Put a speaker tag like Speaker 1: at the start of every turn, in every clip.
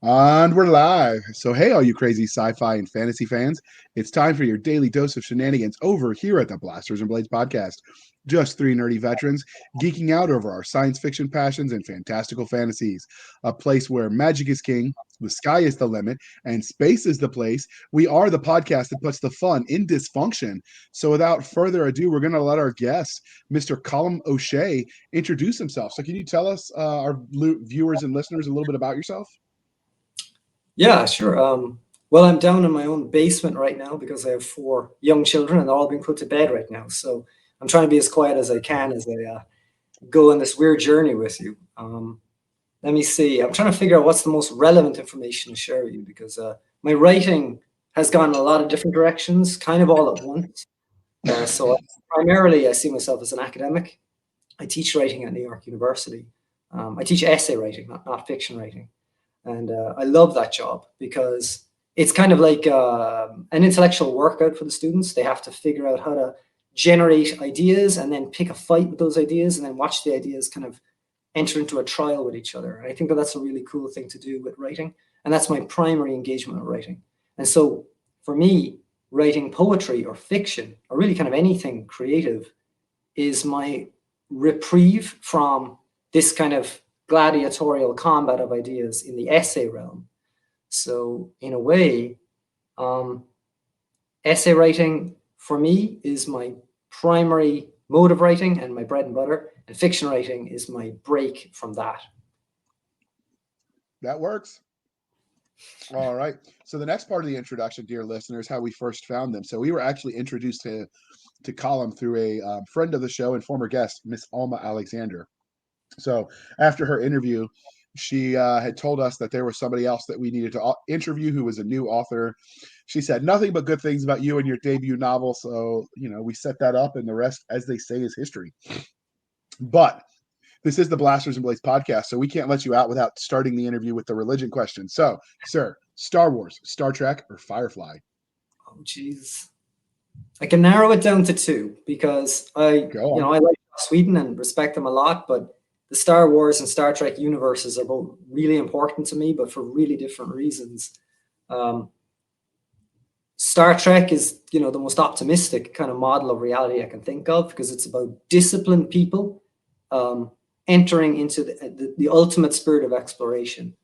Speaker 1: And we're live. So, hey, all you crazy sci fi and fantasy fans, it's time for your daily dose of shenanigans over here at the Blasters and Blades podcast. Just three nerdy veterans geeking out over our science fiction passions and fantastical fantasies. A place where magic is king, the sky is the limit, and space is the place. We are the podcast that puts the fun in dysfunction. So, without further ado, we're going to let our guest, Mr. Colm O'Shea, introduce himself. So, can you tell us, our viewers and listeners, a little bit about yourself?
Speaker 2: Yeah, sure. Well, I'm down in my own basement right now because I have four young children and they're all being put to bed right now. So I'm trying to be as quiet as I can as I go on this weird journey with you. Let me see. I'm trying to figure out what's the most relevant information to share with you because my writing has gone in a lot of different directions, kind of all at once. So primarily, I see myself as an academic. I teach writing at New York University. I teach essay writing, not fiction writing. And I love that job because it's kind of like an intellectual workout for the students. They have to figure out how to generate ideas and then pick a fight with those ideas and then watch the ideas kind of enter into a trial with each other. And I think that that's a really cool thing to do with writing. And that's my primary engagement with writing. And so for me, writing poetry or fiction or really kind of anything creative is my reprieve from this kind of gladiatorial combat of ideas in the essay realm. So, in a way, um, essay writing for me is my primary mode of writing and my bread and butter, and fiction writing is my break from that.
Speaker 1: That works. All right. So the next part of the introduction, dear listeners, how we first found them. So we were actually introduced to Colm through a friend of the show and former guest, Miss Alma Alexander. So after her interview, she had told us that there was somebody else that we needed to interview who was a new author. She said nothing but good things about you and your debut novel. So, we set that up, and the rest, as they say, is history. But this is the Blasters and Blades podcast, so we can't let you out without starting the interview with the religion question. So, sir, Star Wars, Star Trek, or Firefly?
Speaker 2: Oh, geez. I can narrow it down to two because
Speaker 1: Go on.
Speaker 2: I like Sweden and respect them a lot, but the Star Wars and Star Trek universes are both really important to me, but for really different reasons. Um, Star Trek is, the most optimistic kind of model of reality I can think of because it's about disciplined people um, entering into the ultimate spirit of exploration.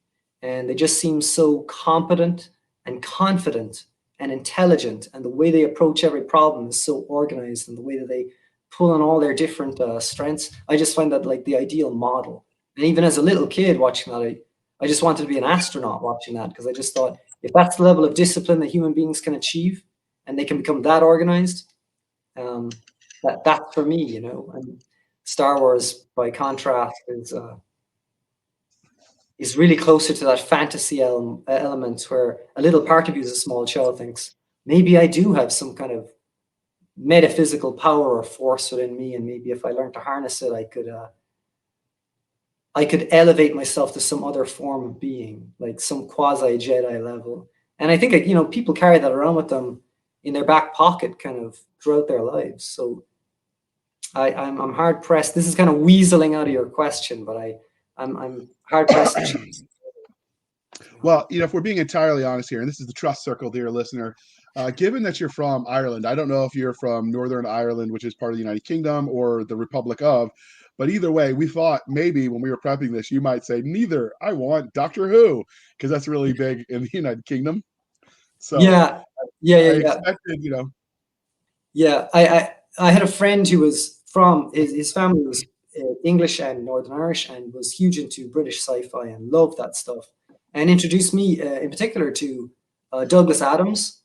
Speaker 2: And they just seem so competent and confident and intelligent. And the way they approach every problem is so organized, and the way that they pull on all their different strengths. I just find that like the ideal model. And even as a little kid watching that, I just wanted to be an astronaut watching that because I just thought, if that's the level of discipline that human beings can achieve and they can become that organized, that's for me. And Star Wars, by contrast, is really closer to that fantasy element where a little part of you as a small child thinks, maybe I do have some kind of metaphysical power or force within me, and maybe if I learned to harness it, I could elevate myself to some other form of being, like some quasi Jedi level. And I think people carry that around with them in their back pocket, kind of throughout their lives. So I'm hard pressed. This is kind of weaseling out of your question, but I'm hard pressed to choose.
Speaker 1: Well, if we're being entirely honest here, and this is the trust circle, dear listener, given that you're from Ireland, I don't know if you're from Northern Ireland, which is part of the United Kingdom, or the Republic of, but either way, we thought maybe when we were prepping this, you might say, neither. I want Doctor Who, because that's really big in the United Kingdom. So
Speaker 2: Yeah, yeah, yeah,
Speaker 1: I
Speaker 2: yeah.
Speaker 1: expected.
Speaker 2: Yeah, I had a friend who was from his family was English and Northern Irish and was huge into British sci-fi and loved that stuff, and introduced me in particular to Douglas Adams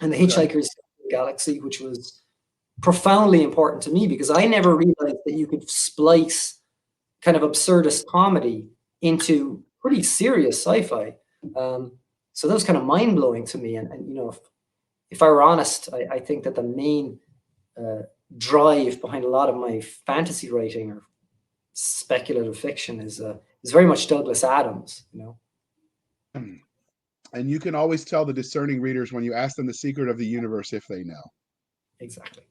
Speaker 2: and the
Speaker 1: Okay.
Speaker 2: Hitchhiker's Galaxy, which was profoundly important to me because I never realized that you could splice kind of absurdist comedy into pretty serious sci-fi. Um, so that was kind of mind blowing to me, and if I were honest, I think that the main uh, drive behind a lot of my fantasy writing or speculative fiction is very much Douglas Adams.
Speaker 1: And you can always tell the discerning readers when you ask them the secret of the universe if they know.
Speaker 2: Exactly.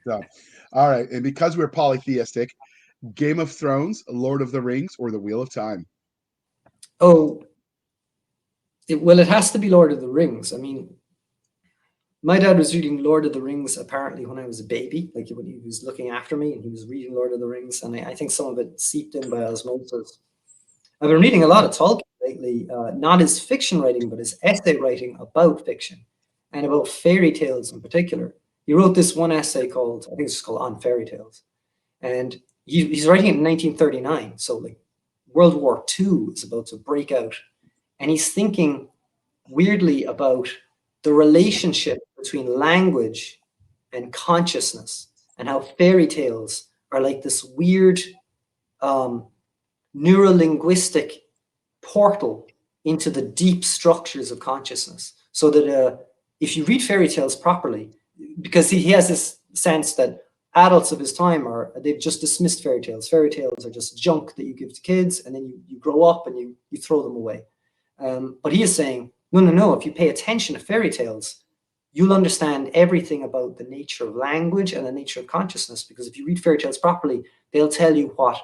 Speaker 1: So, all right. And because we're polytheistic, Game of Thrones, Lord of the Rings, or The Wheel of Time?
Speaker 2: Oh, Well, it has to be Lord of the Rings. I mean, my dad was reading Lord of the Rings apparently when I was a baby, like when he was looking after me and he was reading Lord of the Rings, and I think some of it seeped in by osmosis. I've been reading a lot of Tolkien lately, not his fiction writing, but his essay writing about fiction and about fairy tales in particular. He wrote this one essay called, I think it's called On Fairy Tales, and he's writing it in 1939. So like World War II is about to break out, and he's thinking weirdly about the relationship between language and consciousness, and how fairy tales are like this weird um, neurolinguistic portal into the deep structures of consciousness. So that if you read fairy tales properly, because he has this sense that adults of his time they've just dismissed fairy tales. Fairy tales are just junk that you give to kids, and then you grow up and you throw them away. But he is saying, no, no, no. If you pay attention to fairy tales, you'll understand everything about the nature of language and the nature of consciousness. Because if you read fairy tales properly, they'll tell you what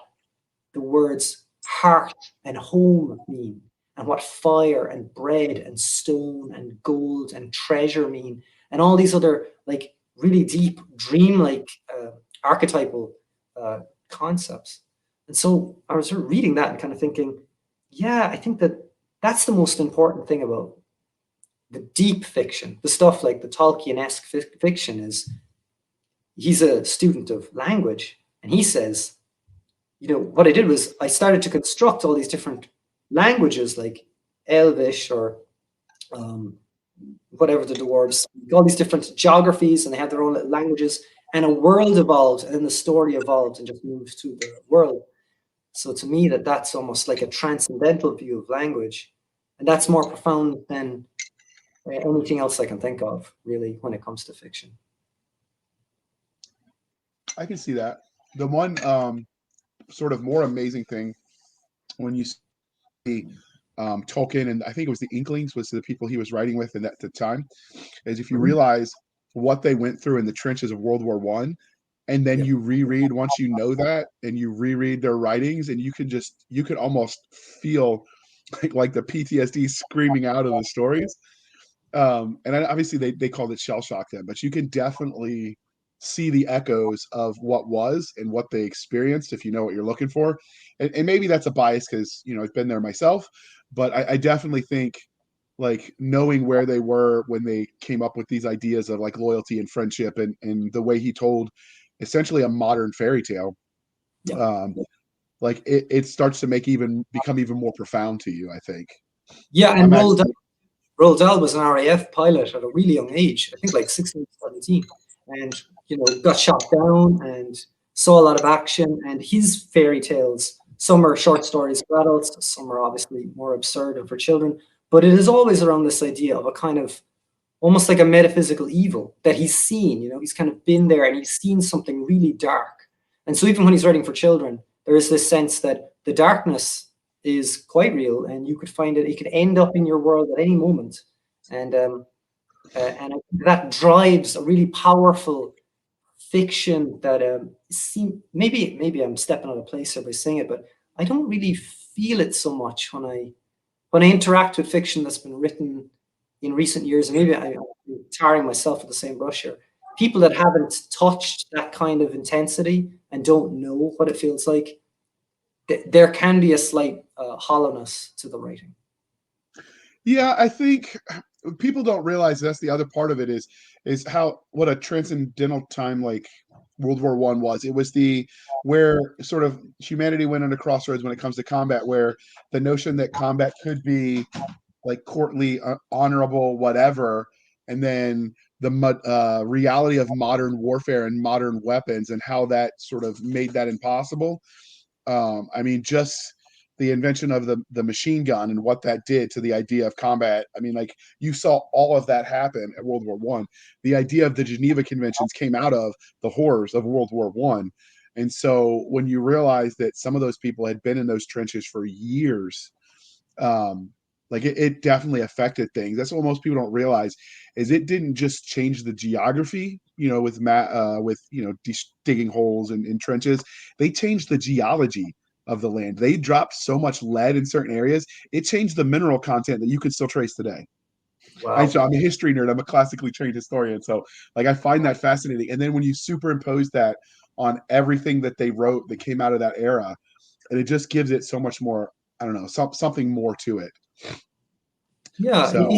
Speaker 2: the words heart and home mean, and what fire and bread and stone and gold and treasure mean, and all these other like really deep, dreamlike, archetypal concepts. And so I was sort of reading that and kind of thinking, yeah, I think that that's the most important thing about the deep fiction, the stuff like the Tolkien-esque fiction is he's a student of language, and he says, what I did was I started to construct all these different languages like Elvish or whatever the dwarves speak, all these different geographies, and they have their own little languages, and a world evolved, and then the story evolved and just moved to the world. So to me, that's almost like a transcendental view of language, and that's more profound than anything else I can think of, really, when it comes to fiction.
Speaker 1: I can see that. The one sort of more amazing thing when you see Tolkien, and I think it was the Inklings, was the people he was writing with at the time, is if you realize what they went through in the trenches of World War One, and then you reread once you know that, and you reread their writings, and you could almost feel like the PTSD screaming out of the stories. And obviously they called it shell shock then, but you can definitely see the echoes of what was and what they experienced if you know what you're looking for. And maybe that's a bias because I've been there myself, but I definitely think like knowing where they were when they came up with these ideas of like loyalty and friendship and the way he told essentially a modern fairy tale, like it starts to become even more profound to you, I think.
Speaker 2: Yeah, and Roald Dahl was an RAF pilot at a really young age, I think like 16, 17, and got shot down and saw a lot of action. And his fairy tales, some are short stories for adults, some are obviously more absurd and for children, but it is always around this idea of a kind of almost like a metaphysical evil that he's seen. He's kind of been there and he's seen something really dark. And so even when he's writing for children, there is this sense that the darkness is quite real, and you could find it could end up in your world at any moment. And that drives a really powerful fiction that maybe I'm stepping out of place here by saying it, but I don't really feel it so much when I interact with fiction that's been written in recent years. And maybe I'm tarring myself with the same brush here. People that haven't touched that kind of intensity and don't know what it feels like, there can be a slight hollowness to the writing.
Speaker 1: Yeah, I think people don't realize that's the other part of it is what a transcendental time like World War One was. It was where sort of humanity went on a crossroads when it comes to combat, where the notion that combat could be like courtly, honorable, whatever, and then the reality of modern warfare and modern weapons and how that sort of made that impossible. I mean, just the invention of the machine gun and what that did to the idea of combat. I mean, like you saw all of that happen at World War One. The idea of the Geneva Conventions came out of the horrors of World War One. And so when you realize that some of those people had been in those trenches for years, like it definitely affected things. That's what most people don't realize is it didn't just change the geography, with digging holes and in trenches. They changed the geology. of the land. They dropped so much lead in certain areas, it changed the mineral content that you can still trace today. I'm
Speaker 2: Wow.
Speaker 1: a history nerd. I'm a classically trained historian, so like I find that fascinating. And then when you superimpose that on everything that they wrote that came out of that era, and it just gives it so much more. I don't know, something more to it.
Speaker 2: Yeah,
Speaker 1: So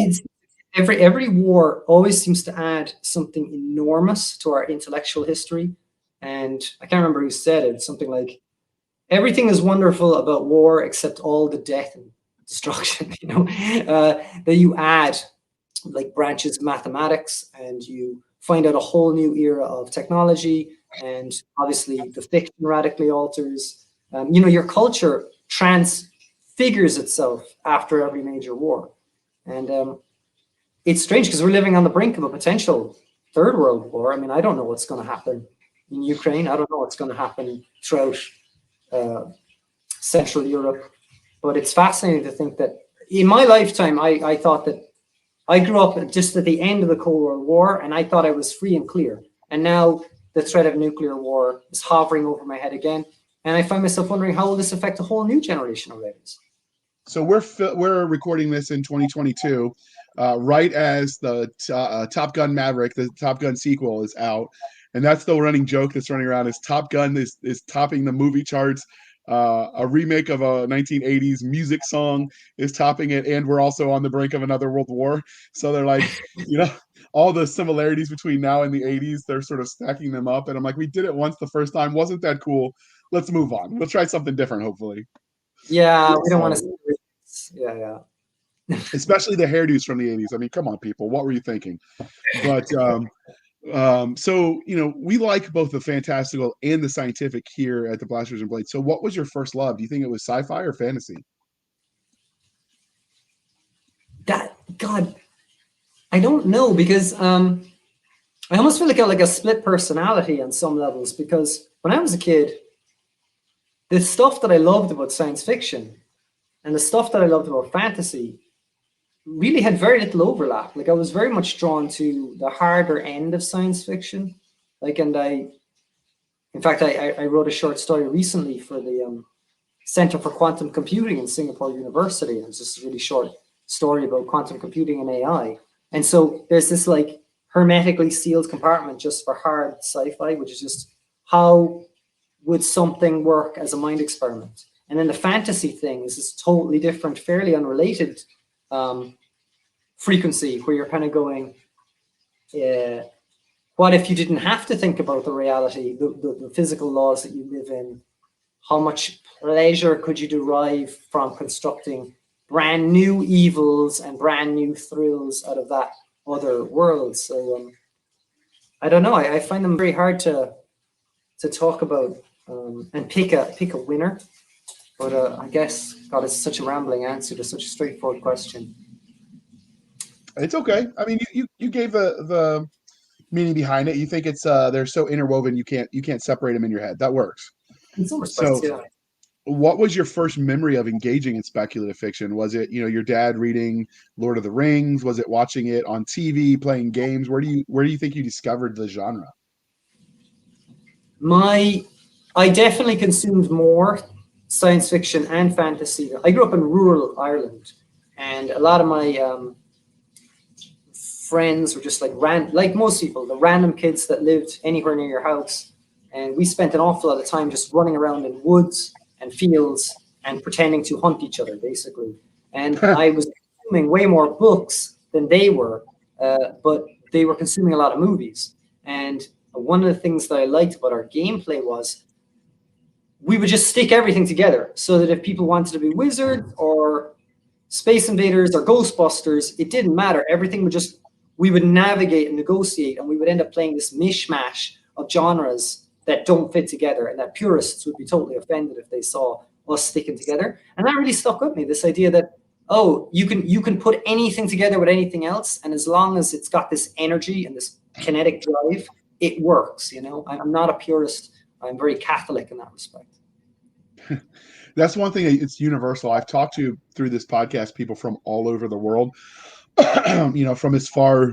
Speaker 2: every war always seems to add something enormous to our intellectual history. And I can't remember who said it. Something like everything is wonderful about war except all the death and destruction. That you add like branches of mathematics, and you find out a whole new era of technology, and obviously the fiction radically alters. Your culture transfigures itself after every major war. And it's strange because we're living on the brink of a potential third world war. I mean, I don't know what's going to happen in Ukraine. I don't know what's going to happen throughout uh, Central Europe. But it's fascinating to think that in my lifetime, I thought that I grew up just at the end of the Cold World War, and I thought I was free and clear. And now the threat of nuclear war is hovering over my head again. And I find myself wondering, how will this affect a whole new generation of writers?
Speaker 1: so we're recording this in 2022, right as the Top Gun Maverick, the Top Gun sequel, is out, and that's the running joke that's running around is Top Gun is topping the movie charts. A remake of a 1980s music song is topping it, and we're also on the brink of another world war. So they're like, you know, all the similarities between now and the 80s, they're sort of stacking them up. And I'm like, we did it once the first time, wasn't that cool? Let's move on. We'll try something different, hopefully.
Speaker 2: Yeah, we don't want
Speaker 1: So,
Speaker 2: to. Yeah, yeah.
Speaker 1: especially the hairdos from the 80s. I mean, come on, people, what were you thinking? But so we like both the fantastical and the scientific here at the Blasters and Blades. So what was your first love? Do you think it was sci-fi or fantasy?
Speaker 2: That God, I don't know, because I almost feel like a split personality on some levels, because when I was a kid, the stuff that I loved about science fiction and the stuff that I loved about fantasy really had very little overlap. Like I was very much drawn to the harder end of science fiction. Like, and in fact, I wrote a short story recently for the Center for Quantum Computing in Singapore University. It's just a really short story about quantum computing and AI. And so there's this like hermetically sealed compartment just for hard sci-fi, which is just how would something work as a mind experiment. And then the fantasy thing is this totally different, fairly unrelated frequency, where you're kind of going, what if you didn't have to think about the reality, the physical laws that you live in? How much pleasure could you derive from constructing brand new evils and brand new thrills out of that other world? So I don't know. I find them very hard to talk about and pick a winner. But I guess God, it's such a rambling answer to such a straightforward question.
Speaker 1: It's okay. I mean, you gave the meaning behind it. You think it's they're so interwoven you can't separate them in your head. That works.
Speaker 2: In some respects,
Speaker 1: So
Speaker 2: yeah.
Speaker 1: what was your first memory of engaging in speculative fiction? Was it, your dad reading Lord of the Rings? Was it watching it on TV, playing games? Where do you think you discovered the genre?
Speaker 2: I definitely consumed more science fiction and fantasy. I grew up in rural Ireland, and a lot of my friends were just like most people, the random kids that lived anywhere near your house. And we spent an awful lot of time just running around in woods and fields and pretending to hunt each other, basically. And I was consuming way more books than they were, but they were consuming a lot of movies. And one of the things that I liked about our gameplay was we would just stick everything together, so that if people wanted to be wizards or space invaders or ghostbusters, it didn't matter. Everything would just, we would navigate and negotiate, and we would end up playing this mishmash of genres that don't fit together, and that purists would be totally offended if they saw us sticking together. And that really stuck with me, this idea that, oh, you can put anything together with anything else, and as long as it's got this energy and this kinetic drive, it works. I'm not a purist. I'm very Catholic in that respect.
Speaker 1: That's one thing. It's universal. I've talked to through this podcast people from all over the world. From as far.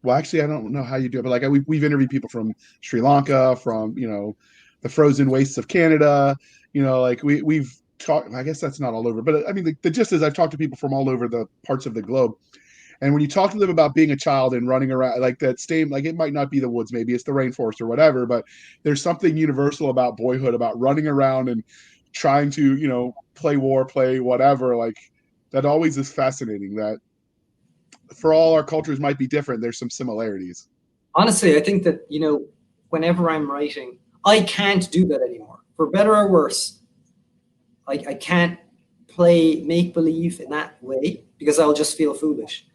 Speaker 1: Well, actually, I don't know how you do it, but like we've interviewed people from Sri Lanka, from the frozen wastes of Canada, like we've talked, I guess that's not all over, but I mean, the gist is I've talked to people from all over the parts of the globe. And when you talk to them about being a child and running around like that same, like it might not be the woods, maybe it's the rainforest or whatever, but there's something universal about boyhood, about running around and trying to, play war, play whatever. Like that always is fascinating that for all our cultures might be different, there's some similarities.
Speaker 2: Honestly, I think that, whenever I'm writing, I can't do that anymore. For better or worse, I can't play make believe in that way because I'll just feel foolish.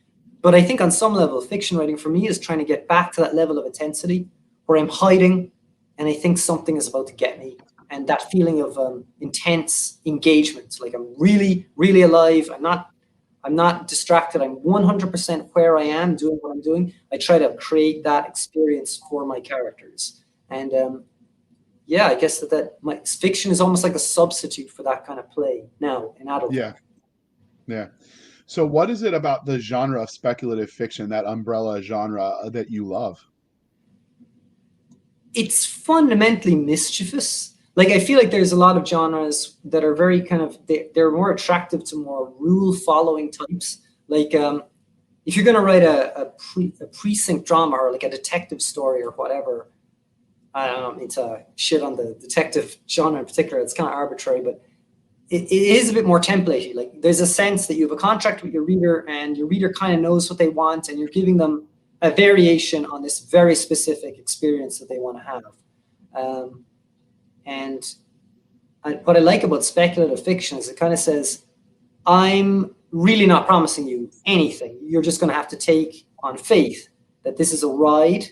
Speaker 2: But I think on some level, fiction writing for me is trying to get back to that level of intensity where I'm hiding and I think something is about to get me. And that feeling of intense engagement, like I'm really, really alive. I'm not distracted. I'm 100% where I am doing what I'm doing. I try to create that experience for my characters. And yeah, I guess that my fiction is almost like a substitute for that kind of play now in adulthood.
Speaker 1: Yeah. Yeah. So what is it about the genre of speculative fiction, that umbrella genre, that you love?
Speaker 2: It's fundamentally mischievous. Like I feel like there's a lot of genres that are very kind of they're more attractive to more rule following types. Like if you're going to write a precinct drama or like a detective story or whatever, I don't mean to shit on the detective genre in particular. It's kind of arbitrary, but it is a bit more templatey. Like there's a sense that you have a contract with your reader and your reader kind of knows what they want and you're giving them a variation on this very specific experience that they want to have. And what I like about speculative fiction is it kind of says, I'm really not promising you anything. You're just going to have to take on faith that this is a ride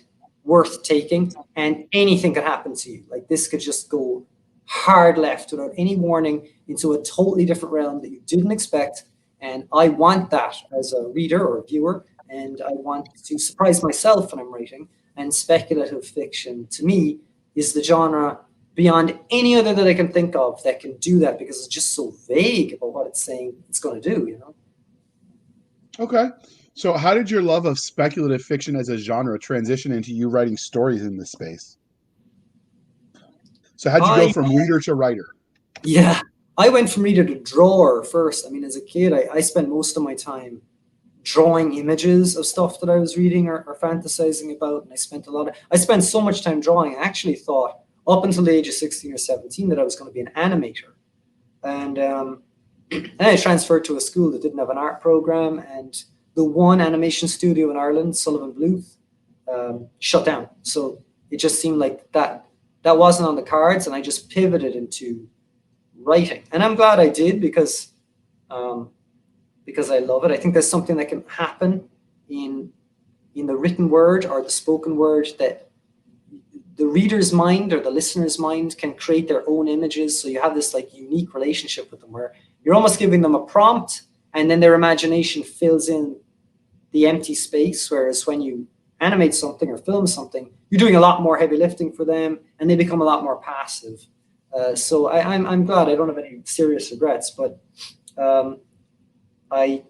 Speaker 2: worth taking and anything could happen to you. Like this could just go hard left without any warning into a totally different realm that you didn't expect. And I want that as a reader or a viewer. And I want to surprise myself when I'm writing. And speculative fiction, to me, is the genre beyond any other that I can think of that can do that because it's just so vague about what it's saying it's going to do,
Speaker 1: Okay. So how did your love of speculative fiction as a genre transition into you writing stories in this space? So how'd you go from reader to writer?
Speaker 2: Yeah, I went from reader to drawer first. I mean, as a kid, I spent most of my time drawing images of stuff that I was reading or fantasizing about. And I spent so much time drawing. I actually thought up until the age of 16 or 17 that I was going to be an animator. And then I transferred to a school that didn't have an art program. And the one animation studio in Ireland, Sullivan Bluth, shut down. So it just seemed like that wasn't on the cards. And I just pivoted into writing. And I'm glad I did because I love it. I think there's something that can happen in the written word or the spoken word that the reader's mind or the listener's mind can create their own images. So you have this like unique relationship with them where you're almost giving them a prompt and then their imagination fills in the empty space. Whereas when you animate something or film something, you're doing a lot more heavy lifting for them and they become a lot more passive. So I'm glad I don't have any serious regrets, but I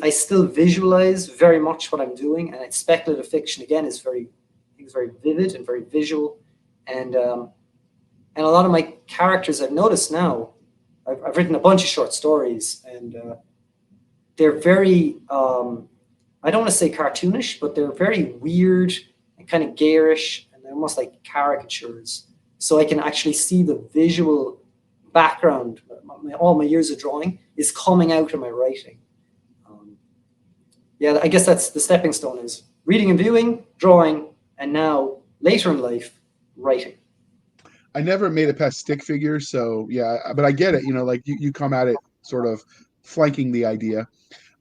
Speaker 2: still visualize very much what I'm doing, and speculative fiction again is very vivid and very visual, and a lot of my characters I've noticed now, I've written a bunch of short stories, and they're very I don't want to say cartoonish, but they're very weird and kind of garish, and they're almost like caricatures. So I can actually see the visual background. All my years of drawing is coming out in my writing. Yeah, I guess that's the stepping stone is reading and viewing, drawing, and now later in life, writing.
Speaker 1: I never made it past stick figures, so yeah, but I get it. Like you come at it sort of flanking the idea.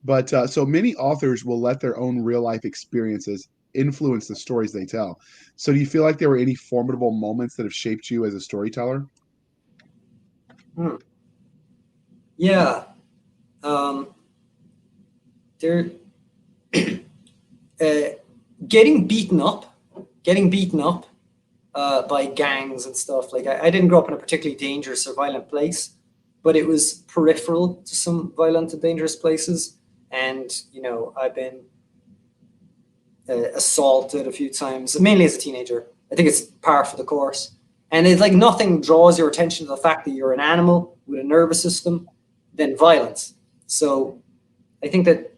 Speaker 1: But so many authors will let their own real life experiences influence the stories they tell. So do you feel like there were any formidable moments that have shaped you as a storyteller?
Speaker 2: Yeah. They're getting beaten up by gangs and stuff. Like I didn't grow up in a particularly dangerous or violent place, but it was peripheral to some violent and dangerous places. And, I've been assaulted a few times, mainly as a teenager. I think it's par for the course. And it's like nothing draws your attention to the fact that you're an animal with a nervous system than violence. So I think that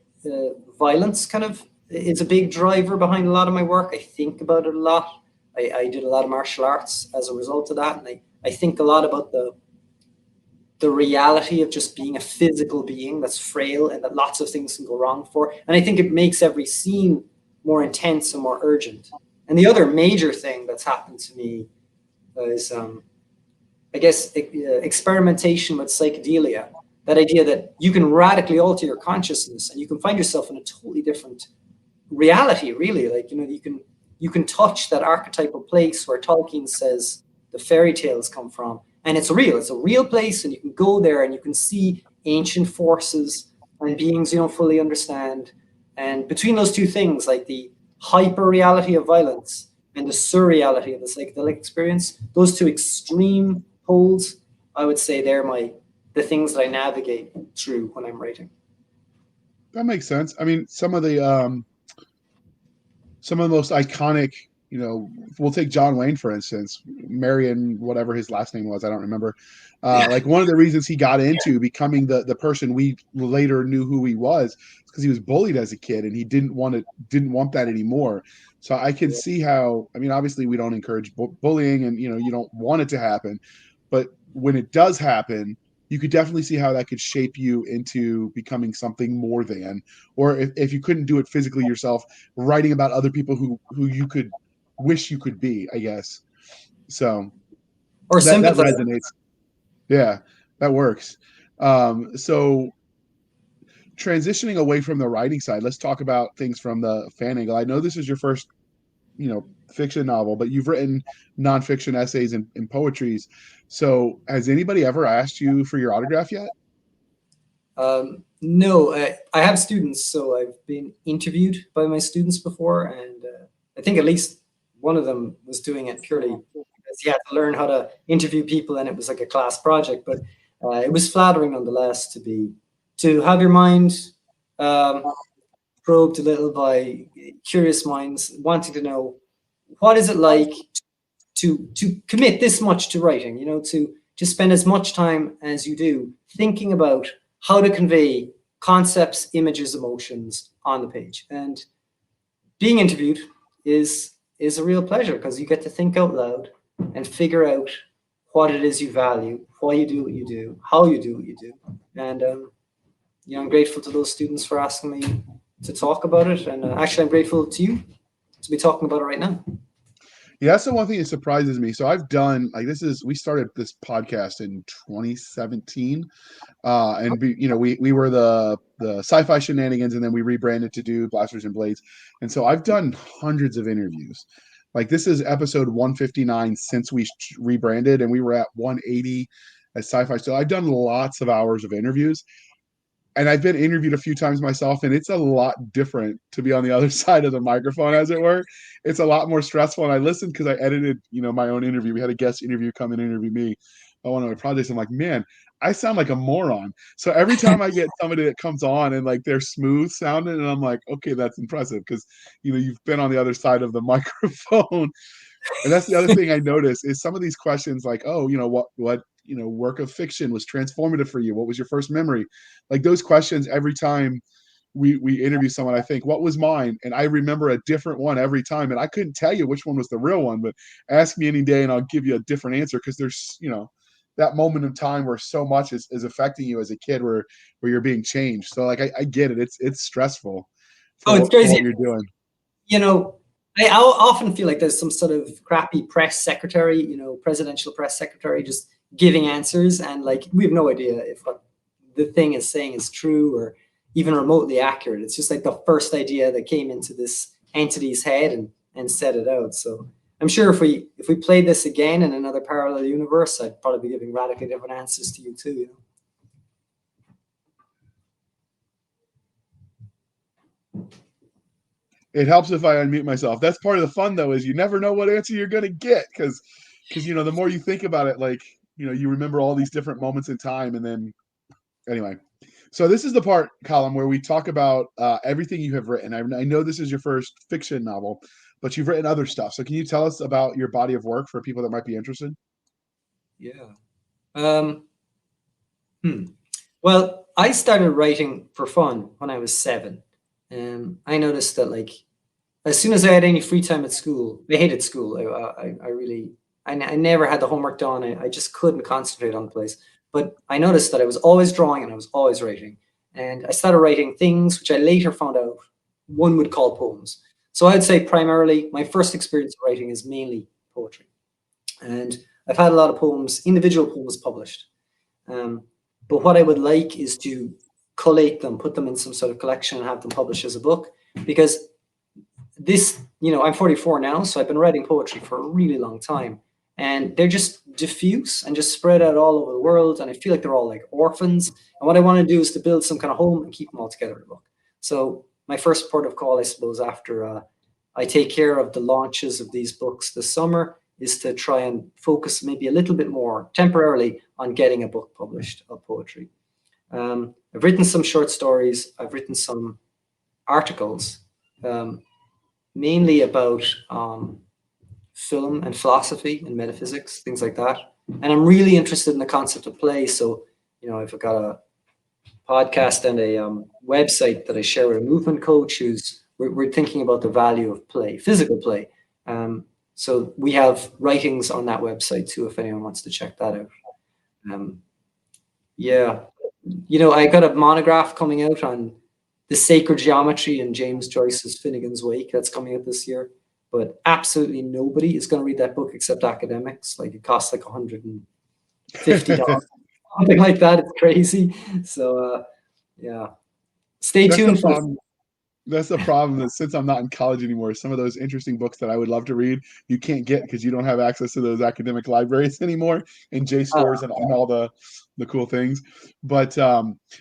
Speaker 2: violence kind of is a big driver behind a lot of my work. I think about it a lot. I did a lot of martial arts as a result of that. And I think a lot about the reality of just being a physical being that's frail and that lots of things can go wrong for. And I think it makes every scene more intense and more urgent. And the other major thing that's happened to me is, I guess, experimentation with psychedelia. That idea that you can radically alter your consciousness and you can find yourself in a totally different reality, really. Like, you can touch that archetypal place where Tolkien says the fairy tales come from, and it's real. It's a real place, and you can go there and you can see ancient forces and beings you don't fully understand. And between those two things, like the hyper reality of violence and the surreality of the psychedelic experience, those two extreme poles, I would say they're the things that I navigate through when I'm writing.
Speaker 1: That makes sense. I mean, some of the most iconic, we'll take John Wayne, for instance, Marion, whatever his last name was, I don't remember. Like one of the reasons he got into becoming the person we later knew who he was because he was bullied as a kid and he didn't want that anymore. So I can see how, I mean, obviously we don't encourage bullying and, you don't want it to happen, but when it does happen, you could definitely see how that could shape you into becoming something more than, or if you couldn't do it physically yourself, writing about other people who you could wish you could be, I guess. So
Speaker 2: Or
Speaker 1: that
Speaker 2: sympathize.
Speaker 1: resonates. Yeah, that works. So transitioning away from the writing side, let's talk about things from the fan angle. I know this is your first, fiction novel, but you've written nonfiction essays and poetries. So has anybody ever asked you for your autograph yet?
Speaker 2: No, I have students, so I've been interviewed by my students before, and I think at least one of them was doing it purely because he had to learn how to interview people, and it was like a class project. But it was flattering nonetheless to have your mind probed a little by curious minds wanting to know what is it like to commit this much to writing. To spend as much time as you do thinking about how to convey concepts, images, emotions on the page. And being interviewed is a real pleasure because you get to think out loud and figure out what it is you value, why you do what you do, how you do what you do. And I'm grateful to those students for asking me to talk about it. And actually, I'm grateful to you to be talking about it right now.
Speaker 1: Yeah, that's the one thing that surprises me. So I've done we started this podcast in 2017. And we were the sci-fi shenanigans, and then we rebranded to do Blasters and Blades. And so I've done hundreds of interviews. Like this is episode 159 since we rebranded, and we were at 180 as sci-fi. So I've done lots of hours of interviews, and I've been interviewed a few times myself, and it's a lot different to be on the other side of the microphone, as it were. It's a lot more stressful. And I listened because I edited, my own interview. We had a guest interview come and interview me on one of my projects. I'm like, man, I sound like a moron. So every time I get somebody that comes on and like they're smooth sounding, and I'm like, okay, that's impressive because you've been on the other side of the microphone. And that's the other thing I noticed is some of these questions like, oh, what work of fiction was transformative for you? What was your first memory? Like those questions every time we interview someone, I think, what was mine? And I remember a different one every time. And I couldn't tell you which one was the real one, but ask me any day and I'll give you a different answer because there's, that moment of time where so much is affecting you as a kid where you're being changed. So like I get it. It's stressful
Speaker 2: Oh, it's
Speaker 1: for
Speaker 2: crazy.
Speaker 1: what you're doing.
Speaker 2: I often feel like there's some sort of crappy press secretary, presidential press secretary just giving answers. And like, we have no idea if what the thing is saying is true or even remotely accurate. It's just like the first idea that came into this entity's head and said it out. So I'm sure if we played this again in another parallel universe, I'd probably be giving radically different answers to you too.
Speaker 1: It helps if I unmute myself. That's part of the fun, though, is you never know what answer you're going to get because the more you think about it, like you remember all these different moments in time, and then anyway. So this is the part, Colm, where we talk about everything you have written. I know this is your first fiction novel, but you've written other stuff. So can you tell us about your body of work for people that might be interested?
Speaker 2: Yeah. Um, Well, I started writing for fun when I was 7. I noticed that like as soon as I had any free time at school, I hated school. I really, I never had the homework done. I just couldn't concentrate on the place. But I noticed that I was always drawing and I was always writing. And I started writing things which I later found out one would call poems. So I'd say primarily my first experience of writing is mainly poetry. And I've had a lot of poems, individual poems published. Um, but what I would like is to collate them, put them in some sort of collection and have them published as a book. Because this, I'm 44 now, so I've been writing poetry for a really long time. And they're just diffuse and just spread out all over the world. And I feel like they're all like orphans. And what I want to do is to build some kind of home and keep them all together in a book. So my first port of call, I suppose, after I take care of the launches of these books this summer, is to try and focus maybe a little bit more temporarily on getting a book published of poetry. I've written some short stories. I've written some articles, mainly about film and philosophy and metaphysics, things like that. And I'm really interested in the concept of play. So, I've got a podcast and a website that I share with a movement coach who's we're thinking about the value of play, physical play. So we have writings on that website too, if anyone wants to check that out. Yeah, I got a monograph coming out on the sacred geometry in James Joyce's Finnegan's Wake. That's coming out this year. But absolutely nobody is going to read that book except academics. Like it costs like $150, something like that. It's crazy. So yeah, stay
Speaker 1: That's the
Speaker 2: tuned for
Speaker 1: problem. That's the problem, that since I'm not in college anymore, some of those interesting books that I would love to read, you can't get because you don't have access to those academic libraries anymore and JSTORs and all the cool things. But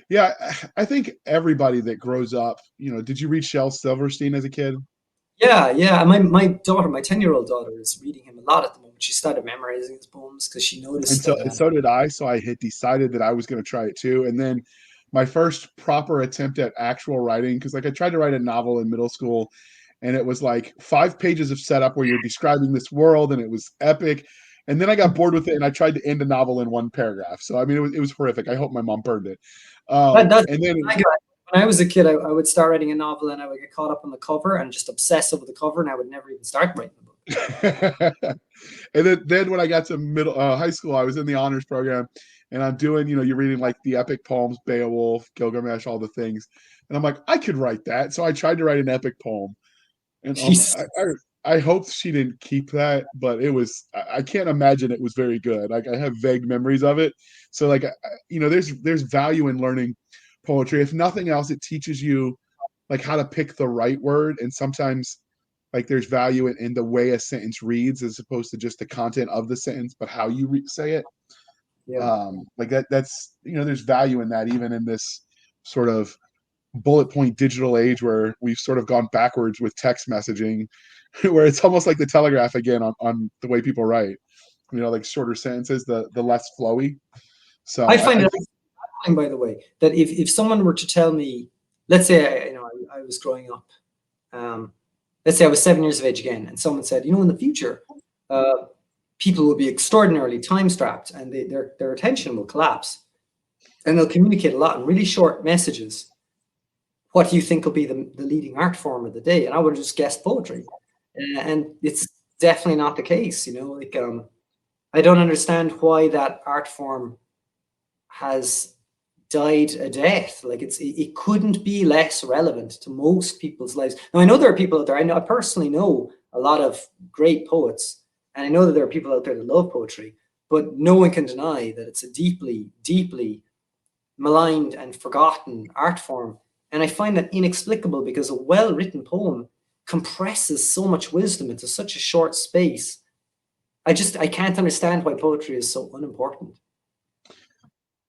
Speaker 1: yeah, I think everybody that grows up, did you read Shel Silverstein as a kid?
Speaker 2: Yeah. My daughter, my 10-year-old daughter, is reading him a lot at the moment. She started memorizing his poems because she
Speaker 1: And
Speaker 2: noticed
Speaker 1: so
Speaker 2: that.
Speaker 1: and so did I. So I had decided that I was going to try it too. And then my first proper attempt at actual writing, because like I tried to write a novel in middle school, and it was like 5 pages of setup where you're describing this world, and it was epic. And then I got bored with it, and I tried to end a novel in one paragraph. So I mean, it was horrific. I hope my mom burned it.
Speaker 2: That's
Speaker 1: And then
Speaker 2: when I was a kid, I would start writing a novel and I would get caught up on the cover and just obsess over the cover, and I would never even start writing the book.
Speaker 1: and then when I got to middle high school, I was in the honors program, and I'm doing, you're reading like the epic poems, Beowulf, Gilgamesh, all the things, and I'm like, I could write that. So I tried to write an epic poem, and
Speaker 2: Jesus.
Speaker 1: I hope she didn't keep that, but it was, I can't imagine it was very good. Like I have vague memories of it. So like, there's value in learning poetry. If nothing else, it teaches you like how to pick the right word, and sometimes like there's value in the way a sentence reads as opposed to just the content of the sentence, but how you say it.
Speaker 2: Yeah.
Speaker 1: Like that's there's value in that, even in this sort of bullet point digital age where we've sort of gone backwards with text messaging, where it's almost like the telegraph again on the way people write, like shorter sentences, the less flowy. So
Speaker 2: I find it fascinating, by the way, that if someone were to tell me, let's say I was growing up, let's say I was 7 years of age again, and someone said, in the future, people will be extraordinarily time strapped and their attention will collapse, and they'll communicate a lot in really short messages. What do you think will be the leading art form of the day? And I would have just guessed poetry, and it's definitely not the case. Like I don't understand why that art form has died a death. Like it couldn't be less relevant to most people's lives. Now I know there are people out there. I personally know a lot of great poets, and I know that there are people out there that love poetry. But no one can deny that it's a deeply, deeply maligned and forgotten art form. And I find that inexplicable because a well-written poem compresses so much wisdom into such a short space. I can't understand why poetry is so unimportant.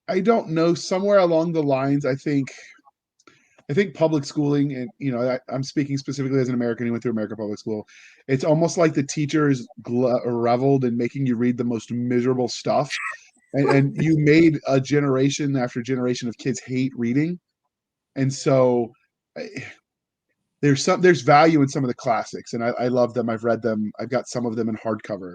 Speaker 1: I don't know, somewhere along the lines, I think public schooling, and I'm speaking specifically as an American who went through American public school. It's almost like the teachers reveled in making you read the most miserable stuff, and you made a generation after generation of kids hate reading, and so there's value in some of the classics, and I love them. I've read them. I've got some of them in hardcover.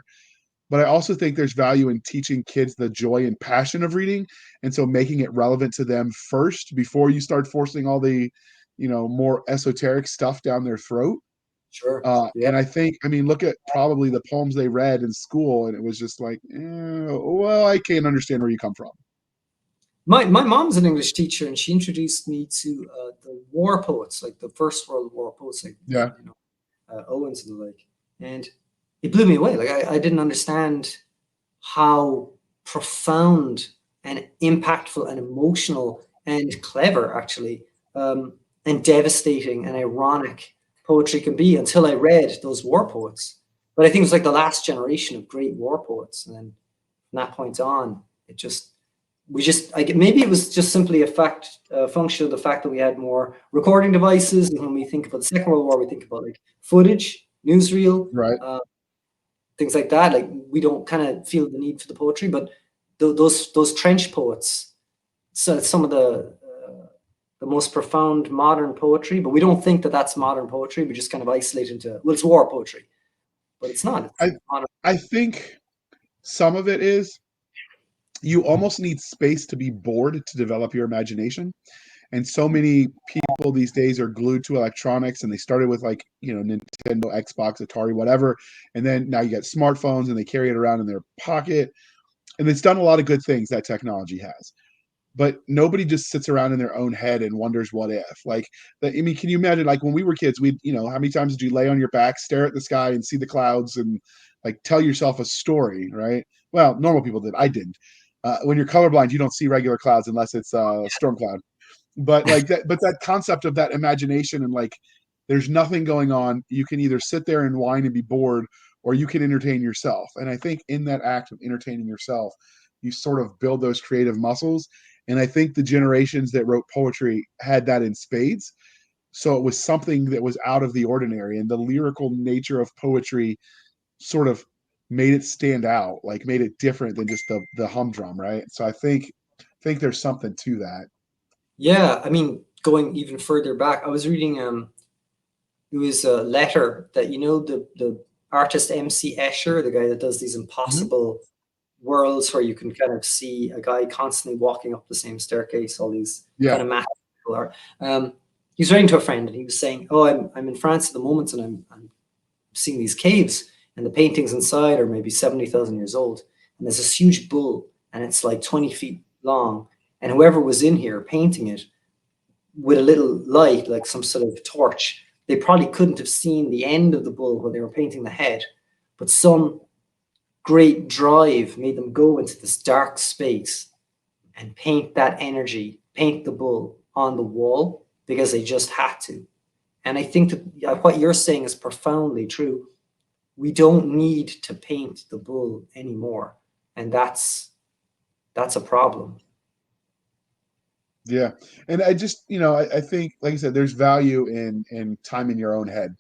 Speaker 1: But I also think there's value in teaching kids the joy and passion of reading, and so making it relevant to them first before you start forcing all the, more esoteric stuff down their throat.
Speaker 2: Sure. Yeah.
Speaker 1: And I think, I mean, look at probably the poems they read in school, and it was just like, well, I can't understand where you come from.
Speaker 2: My mom's an English teacher, and she introduced me to the war poets, like the First World War poets, like
Speaker 1: Yeah.
Speaker 2: Owens and the like. And it blew me away. Like I didn't understand how profound and impactful and emotional and clever, actually, and devastating and ironic poetry can be until I read those war poets. But I think it was like the last generation of great war poets, and then from that point on, maybe it was just simply a function of the fact that we had more recording devices, and when we think about the Second World War, we think about like footage, newsreel,
Speaker 1: Right.
Speaker 2: things like that. Like we don't kind of feel the need for the poetry, but those trench poets, so some of the most profound modern poetry, but we don't think that that's modern poetry. We just kind of isolate into, well, it's war poetry, but it's not. It's modern.
Speaker 1: I think some of it is you almost need space to be bored to develop your imagination. And so many people these days are glued to electronics, and they started with like, Nintendo, Xbox, Atari, whatever. And then now you get smartphones and they carry it around in their pocket. And it's done a lot of good things, that technology has. But nobody just sits around in their own head and wonders what if. Like, I mean, can you imagine, like when we were kids, how many times did you lay on your back, stare at the sky and see the clouds and like tell yourself a story, right? Well, normal people did. I didn't. When you're colorblind, you don't see regular clouds unless it's a storm cloud. But like that concept of that imagination, and like there's nothing going on. You can either sit there and whine and be bored, or you can entertain yourself. And I think in that act of entertaining yourself, you sort of build those creative muscles. And I think the generations that wrote poetry had that in spades. So it was something that was out of the ordinary, and the lyrical nature of poetry sort of made it stand out, like made it different than just the humdrum, right? So I think there's something to that.
Speaker 2: Yeah, I mean, going even further back, I was reading it was a letter that the artist MC Escher, the guy that does these impossible worlds where you can kind of see a guy constantly walking up the same staircase, all these kind of mathematical art. He was writing to a friend, and he was saying, "Oh, I'm in France at the moment, and I'm seeing these caves, and the paintings inside are maybe 70,000 years old, and there's this huge bull, and it's like 20 feet long, and whoever was in here painting it with a little light, like some sort of torch, they probably couldn't have seen the end of the bull when they were painting the head, but some great drive made them go into this dark space and paint that energy, paint the bull on the wall because they just had to." And I think that what you're saying is profoundly true. We don't need to paint the bull anymore, and that's a problem.
Speaker 1: Yeah. And I just, I think, like I said, there's value in time in your own head.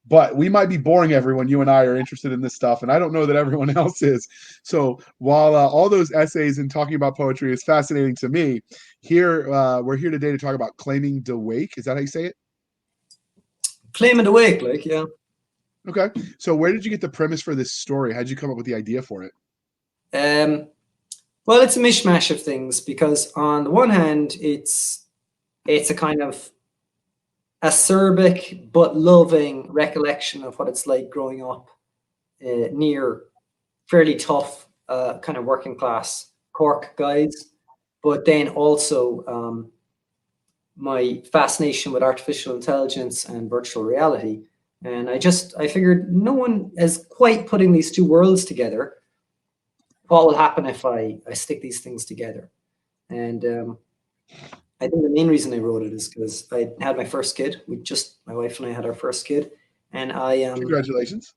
Speaker 1: But we might be boring everyone. You and I are interested in this stuff, and I don't know that everyone else is. So while all those essays and talking about poetry is fascinating to me, we're here today to talk about claiming to wake. Is that how you say it?
Speaker 2: Claim it awake, like, yeah.
Speaker 1: Okay. So where did you get the premise for this story? How'd you come up with the idea for it?
Speaker 2: Well, it's a mishmash of things, because on the one hand, it's a kind of acerbic but loving recollection of what it's like growing up near fairly tough kind of working class Cork guys, but then also my fascination with artificial intelligence and virtual reality. And I figured no one is quite putting these two worlds together. What will happen if I stick these things together? And I think the main reason I wrote it is because I had my first kid. My wife and I had our first kid, and
Speaker 1: Congratulations.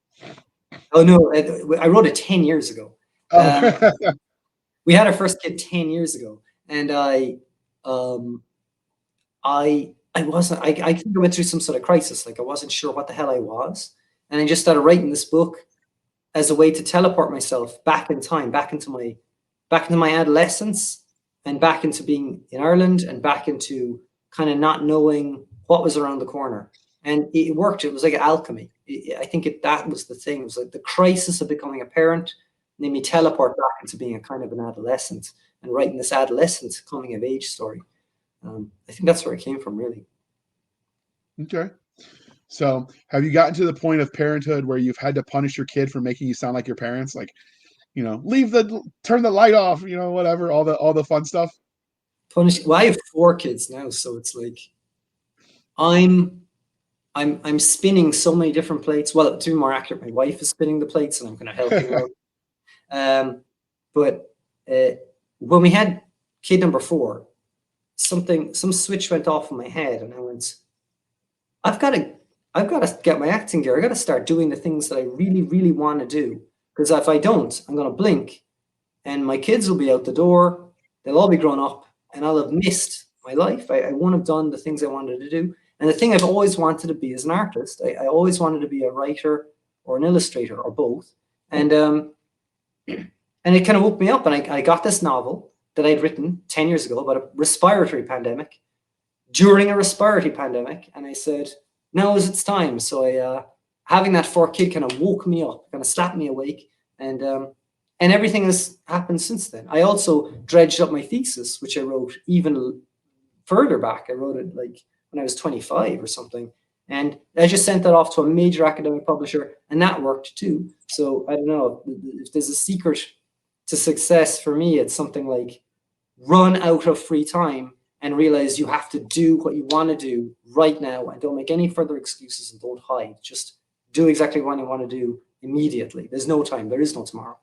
Speaker 2: Oh no, I wrote it 10 years ago.
Speaker 1: Oh.
Speaker 2: We had our first kid 10 years ago, and I wasn't. I think I went through some sort of crisis. Like I wasn't sure what the hell I was, and I just started writing this book as a way to teleport myself back in time, back into my adolescence, and back into being in Ireland, and back into kind of not knowing what was around the corner. and it worked. It was like alchemy. I think that was the thing. It was like the crisis of becoming a parent made me teleport back into being a kind of an adolescent and writing this adolescent coming of age story. I think that's where it came from, really.
Speaker 1: Okay. So, have you gotten to the point of parenthood where you've had to punish your kid for making you sound like your parents? Like, turn the light off, whatever, all the fun stuff.
Speaker 2: Well, I have 4 kids now, so it's like I'm I'm spinning so many different plates. Well, to be more accurate, my wife is spinning the plates, and I'm kind of helping her. But when we had kid number 4, some switch went off in my head, and I went, I've got to get my acting gear. I got to start doing the things that I really, really want to do. Because if I don't, I'm going to blink, and my kids will be out the door. They'll all be grown up, and I'll have missed my life. I won't have done the things I wanted to do. And the thing I've always wanted to be is an artist. I always wanted to be a writer or an illustrator or both. And it kind of woke me up. And I got this novel that I'd written 10 years ago about a respiratory pandemic during a respiratory pandemic. And I said, now is its time. So having that 4 kid kind of woke me up, kind of slapped me awake. And everything has happened since then. I also dredged up my thesis, which I wrote even further back. I wrote it like when I was 25 or something. And I just sent that off to a major academic publisher, and that worked too. So I don't know if there's a secret to success for me. It's something like run out of free time and realize you have to do what you want to do right now, and don't make any further excuses and don't hide. Just do exactly what you want to do immediately. There's no time. There is no tomorrow.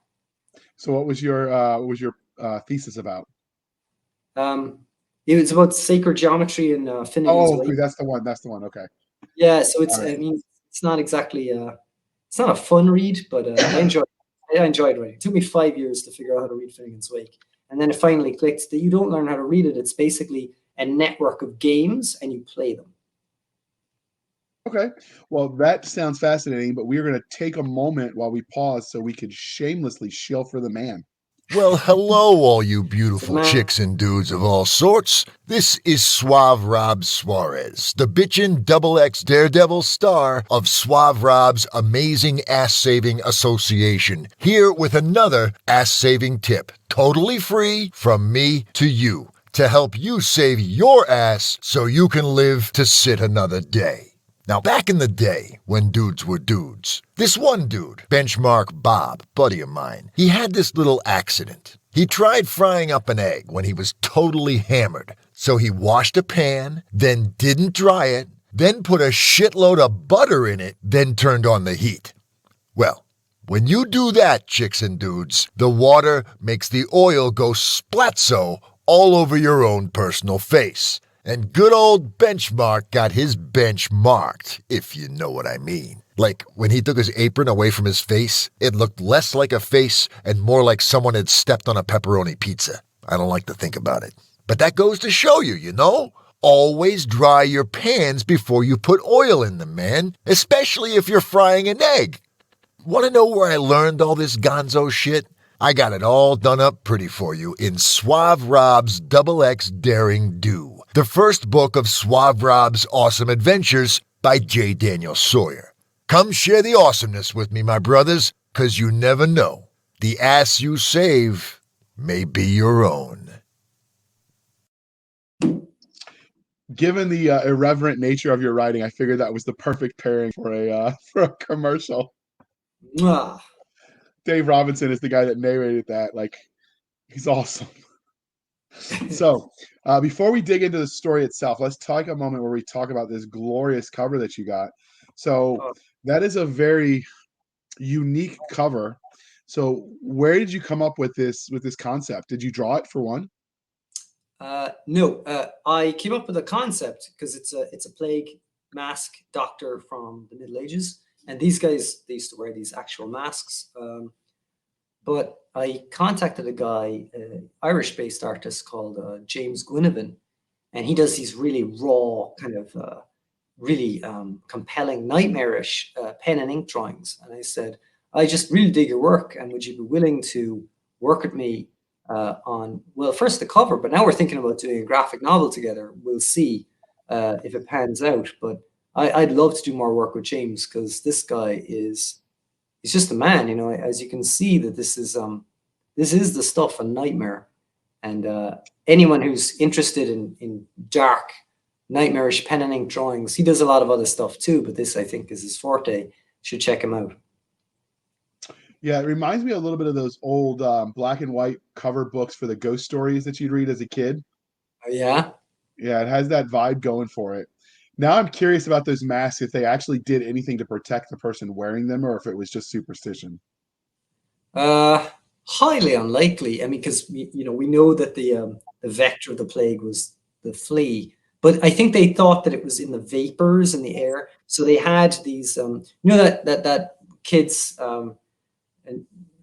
Speaker 1: So what was your thesis about?
Speaker 2: It was about sacred geometry and Finnegan's
Speaker 1: Oh,
Speaker 2: Wake.
Speaker 1: that's the one. That's the one. Okay.
Speaker 2: Yeah, so it's
Speaker 1: Right.
Speaker 2: I mean it's not exactly it's not a fun read, but I enjoyed writing. It took me 5 years to figure out how to read Finnegan's Wake, and then it finally clicked that you don't learn how to read it. It's basically a network of games, and you play them.
Speaker 1: Okay. Well, that sounds fascinating, but we're going to take a moment while we pause so we could shamelessly shill for the man.
Speaker 3: Well, hello, all you beautiful chicks and dudes of all sorts. This is Suave Rob Suarez, the bitchin' XX Daredevil star of Suave Rob's Amazing Ass-Saving Association, here with another ass-saving tip, totally free from me to you, to help you save your ass so you can live to sit another day. Now, back in the day, when dudes were dudes, this one dude, Benchmark Bob, buddy of mine, he had this little accident. He tried frying up an egg when he was totally hammered. So he washed a pan, then didn't dry it, then put a shitload of butter in it, then turned on the heat. Well, when you do that, chicks and dudes, the water makes the oil go splatzo all over your own personal face. And good old Benchmark got his bench marked, if you know what I mean. Like, when he took his apron away from his face, it looked less like a face and more like someone had stepped on a pepperoni pizza. I don't like to think about it. But that goes to show you, you know? Always dry your pans before you put oil in them, man. Especially if you're frying an egg. Want to know where I learned all this gonzo shit? I got it all done up pretty for you in Suave Rob's XX Daring Do, the first book of Suave Rob's Awesome Adventures by J. Daniel Sawyer. Come share the awesomeness with me, my brothers, 'cause you never know. The ass you save may be your own.
Speaker 1: Given the irreverent nature of your writing, I figured that was the perfect pairing for a commercial.
Speaker 2: Mwah.
Speaker 1: Dave Robinson is the guy that narrated that. Like, he's awesome. So, before we dig into the story itself, let's take a moment where we talk about this glorious cover that you got. So, that is a very unique cover. So, where did you come up with this concept? Did you draw it for one?
Speaker 2: No, I came up with a concept because it's a plague mask doctor from the Middle Ages, and these guys, they used to wear these actual masks. But I contacted a guy, Irish-based artist called James Gwynevin, and he does these really raw, kind of really compelling, nightmarish pen and ink drawings. And I said, I just really dig your work, and would you be willing to work with me on, well, first the cover, but now we're thinking about doing a graphic novel together. We'll see if it pans out. But I'd love to do more work with James, because this guy he's just a man, you know. As you can see, that this is the stuff, a nightmare. And anyone who's interested in dark, nightmarish pen and ink drawings, he does a lot of other stuff too, but this, I think, is his forte. Should check him out.
Speaker 1: Yeah, it reminds me a little bit of those old black and white cover books for the ghost stories that you'd read as a kid.
Speaker 2: Oh, yeah?
Speaker 1: Yeah, it has that vibe going for it. Now I'm curious about those masks, if they actually did anything to protect the person wearing them, or if it was just superstition.
Speaker 2: Highly unlikely. I mean, because we know that the vector of the plague was the flea, but I think they thought that it was in the vapors in the air. So they had these, that kids and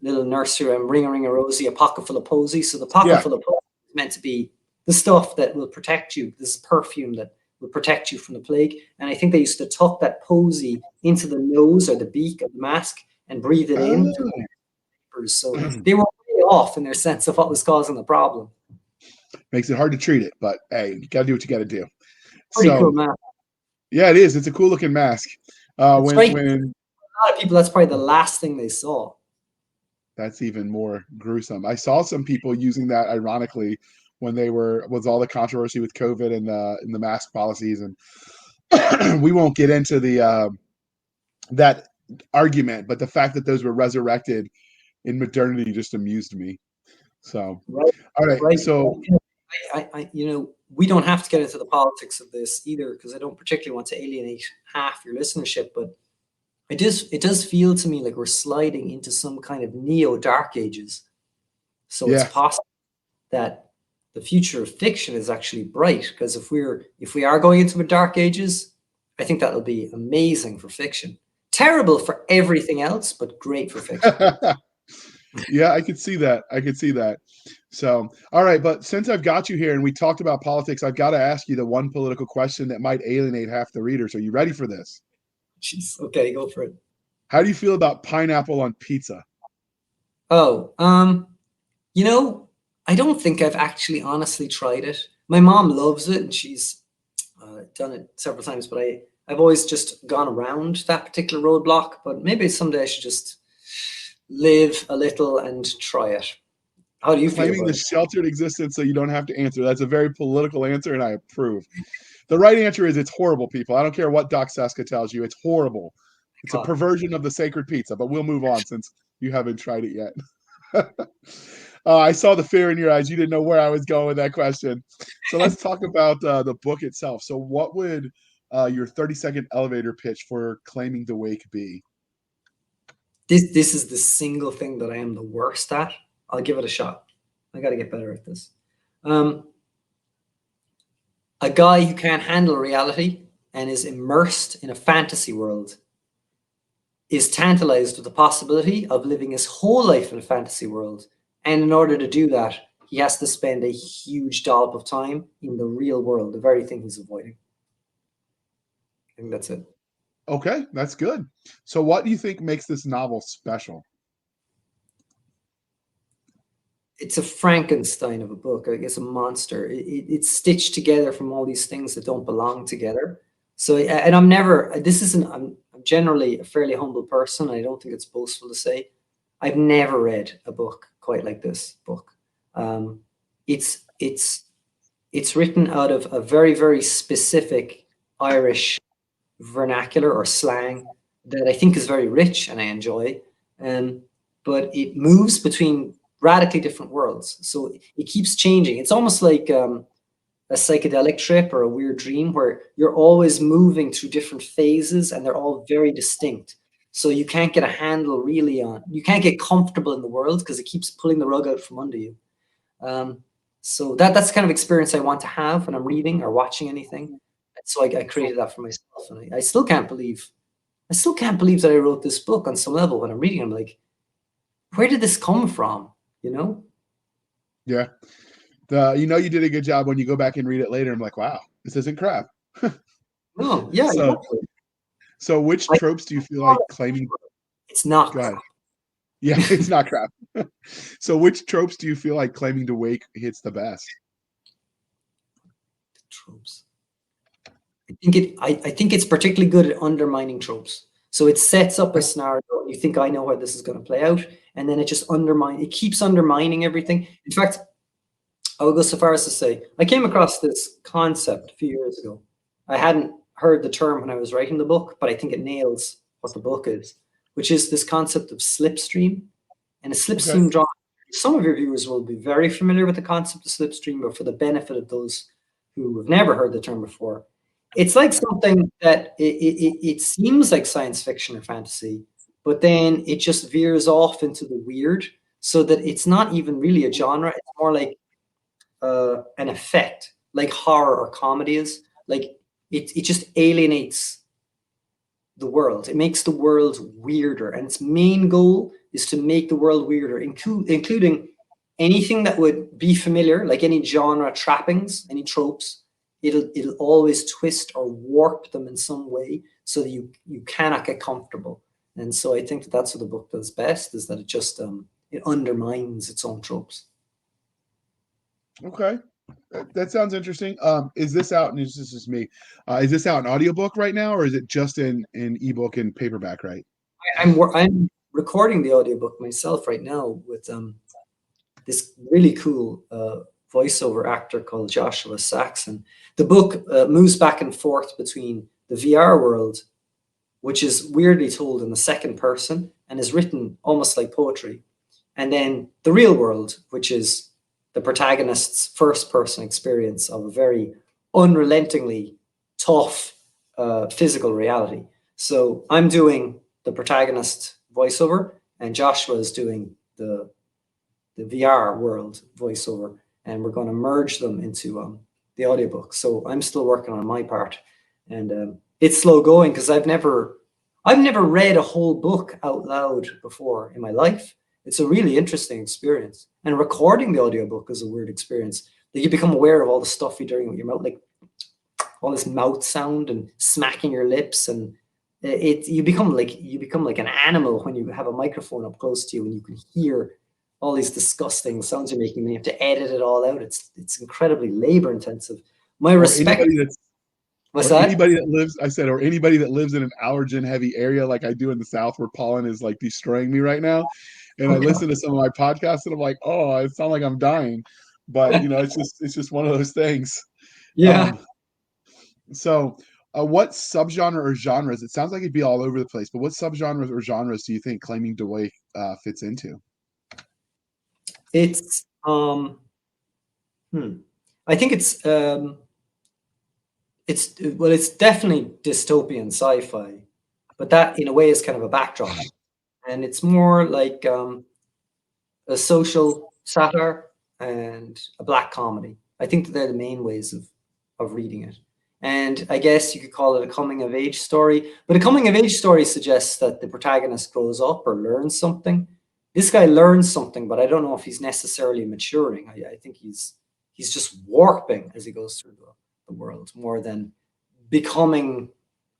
Speaker 2: little nursery rhyme, ring a ring a rosy, a pocket full of posy. So the pocket
Speaker 1: Yeah.
Speaker 2: full of posy is meant to be the stuff that will protect you. This perfume that will protect you from the plague. And I think they used to tuck that posy into the nose or the beak of the mask and breathe it in. So they were way off in their sense of what was causing the problem.
Speaker 1: Makes it hard to treat it, but hey, you got to do what you got to do.
Speaker 2: Pretty
Speaker 1: So,
Speaker 2: cool mask.
Speaker 1: yeah, it is. It's a cool looking mask.
Speaker 2: It's right.
Speaker 1: When
Speaker 2: A lot of people, that's probably the last thing they saw.
Speaker 1: That's even more gruesome. I saw some people using that ironically when was all the controversy with COVID and the mask policies, and we won't get into the that argument, but the fact that those were resurrected in modernity just amused me. So,
Speaker 2: Right.
Speaker 1: all right.
Speaker 2: Right.
Speaker 1: So,
Speaker 2: we don't have to get into the politics of this either, because I don't particularly want to alienate half your listenership, but it does feel to me like we're sliding into some kind of neo dark ages. So it's
Speaker 1: yeah,
Speaker 2: possible that the future of fiction is actually bright, because if we are going into the dark ages, I think that'll be amazing for fiction. Terrible for everything else, but great for fiction.
Speaker 1: yeah, I could see that. I could see that. So, all right, but since I've got you here and we talked about politics, I've got to ask you the one political question that might alienate half the readers. Are you ready for this?
Speaker 2: Jeez, okay, go for it.
Speaker 1: How do you feel about pineapple on pizza?
Speaker 2: Oh, I don't think I've actually honestly tried it. My mom loves it, and she's done it several times, but I've always just gone around that particular roadblock. But maybe someday I should just live a little and try it. How do you feel
Speaker 1: Claiming
Speaker 2: about
Speaker 1: the
Speaker 2: it?
Speaker 1: sheltered existence so you don't have to answer. That's a very political answer, and I approve. The right answer is it's horrible, people. I don't care what Doc Cisca tells you. It's horrible. It's a
Speaker 2: God.
Speaker 1: perversion of the sacred pizza, but we'll move on since you haven't tried it yet. I saw the fear in your eyes. You didn't know where I was going with that question. So let's talk about the book itself. So what would your 30-second elevator pitch for Claiming the Wake be?
Speaker 2: This is the single thing that I am the worst at. I'll give it a shot. I got to get better at this. A guy who can't handle reality and is immersed in a fantasy world is tantalized with the possibility of living his whole life in a fantasy world. And in order to do that, he has to spend a huge dollop of time in the real world, the very thing he's avoiding. I think that's it.
Speaker 1: Okay, that's good. So what do you think makes this novel special?
Speaker 2: It's a Frankenstein of a book, I guess, a monster. It's stitched together from all these things that don't belong together. So, and I'm generally a fairly humble person. I don't think it's boastful to say I've never read a book quite like this book. It's written out of a very, very specific Irish vernacular or slang that I think is very rich and I enjoy. But it moves between radically different worlds. So it keeps changing. It's almost like a psychedelic trip or a weird dream where you're always moving through different phases and they're all very distinct. So you can't get a handle really you can't get comfortable in the world because it keeps pulling the rug out from under you. So that's the kind of experience I want to have when I'm reading or watching anything. So I created that for myself, and I still can't believe that I wrote this book on some level. When I'm reading, I'm like, where did this come from? You know?
Speaker 1: Yeah. You did a good job when you go back and read it later. I'm like, wow, this isn't crap.
Speaker 2: No, yeah,
Speaker 1: So,
Speaker 2: exactly.
Speaker 1: so which tropes do you feel like claiming?
Speaker 2: It's not
Speaker 1: Go ahead.
Speaker 2: crap.
Speaker 1: Yeah, it's not crap. So which tropes do you feel like Claiming the Wake hits the best?
Speaker 2: Tropes. I think it's particularly good at undermining tropes. So it sets up a scenario. You think I know how this is going to play out, and then it just it keeps undermining everything. In fact, I would go so far as to say I came across this concept a few years ago. I hadn't heard the term when I was writing the book, but I think it nails what the book is, which is this concept of slipstream. And a
Speaker 1: Okay.
Speaker 2: slipstream drama. Some of your viewers will be very familiar with the concept of slipstream, but for the benefit of those who have never heard the term before, it's like something that it seems like science fiction or fantasy, but then it just veers off into the weird, so that it's not even really a genre. It's more like an effect, like horror or comedy is. Like it just alienates the world. It makes the world weirder, and its main goal is to make the world weirder, including anything that would be familiar, like any genre trappings, any tropes. It'll always twist or warp them in some way so that you cannot get comfortable. And so I think that's what the book does best, is that it just it undermines its own tropes.
Speaker 1: Okay. That sounds interesting. Is this out? And this is me. Is this out in audiobook right now, or is it just in ebook and paperback? Right.
Speaker 2: I'm recording the audiobook myself right now with this really cool voiceover actor called Joshua Saxon. The book moves back and forth between the VR world, which is weirdly told in the second person and is written almost like poetry, and then the real world, which is the protagonist's first person experience of a very unrelentingly tough physical reality. So I'm doing the protagonist voiceover, and Joshua is doing the VR world voiceover, and we're going to merge them into the audiobook. So I'm still working on my part, and it's slow going because I've never read a whole book out loud before in my life. It's a really interesting experience, and recording the audiobook is a weird experience. Like you become aware of all the stuff you're doing with your mouth, like all this mouth sound and smacking your lips, and you become like an animal when you have a microphone up close to you and you can hear all these disgusting sounds you're making, and you have to edit it all out. It's incredibly labor intensive. My respect.
Speaker 1: What's that? Anybody that lives, I said, or anybody that lives in an allergen heavy area like I do in the South, where pollen is like destroying me right now. And I listen to some of my podcasts and I'm like, oh, it sounds like I'm dying. But it's just one of those things.
Speaker 2: Yeah.
Speaker 1: So what subgenre or genres? It sounds like it'd be all over the place, but what subgenres or genres do you think Claiming Deloy fits into?
Speaker 2: It's I think it's definitely dystopian sci-fi, but that in a way is kind of a backdrop, and it's more like a social satire and a black comedy. I think that they're the main ways of reading it. And I guess you could call it a coming of age story, but a coming of age story suggests that the protagonist grows up or learns something. This guy learns something, but I don't know if he's necessarily maturing. I think he's just warping as he goes through the world more than becoming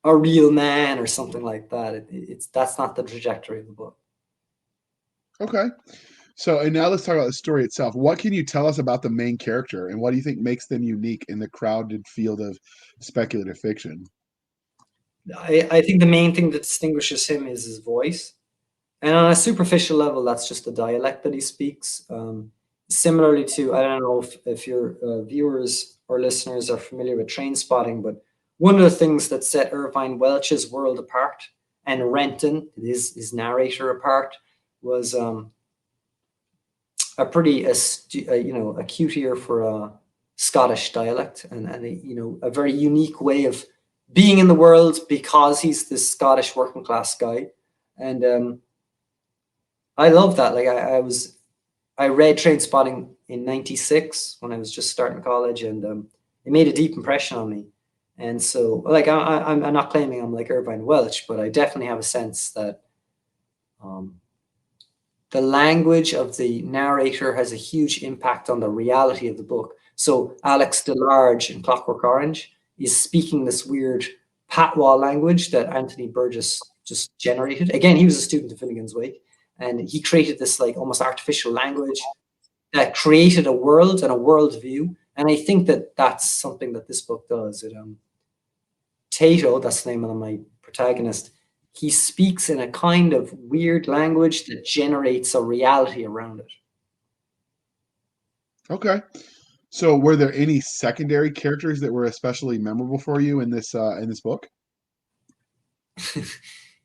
Speaker 2: a real man or something like that. That's not the trajectory of the book.
Speaker 1: Okay. So, and now let's talk about the story itself. What can you tell us about the main character, and what do you think makes them unique in the crowded field of speculative fiction?
Speaker 2: I think the main thing that distinguishes him is his voice. And on a superficial level, that's just the dialect that he speaks. Similarly to, I don't know if your viewers or listeners are familiar with Train Spotting, but one of the things that set Irvine Welch's world apart and Renton, his narrator, apart was a pretty acute ear for a Scottish dialect and a very unique way of being in the world because he's this Scottish working class guy. And I love that. Like I read Train Spotting in '96 when I was just starting college, and it made a deep impression on me. And so, like, I'm not claiming I'm like Irvine Welch, but I definitely have a sense that the language of the narrator has a huge impact on the reality of the book. So Alex DeLarge in Clockwork Orange is speaking this weird patois language that Anthony Burgess just generated. Again, he was a student of Finnegan's Wake, and he created this like almost artificial language that created a world and a worldview. And I think that that's something that this book does. Tato, that's the name of my protagonist, he speaks in a kind of weird language that generates a reality around it.
Speaker 1: Okay. So were there any secondary characters that were especially memorable for you in this book?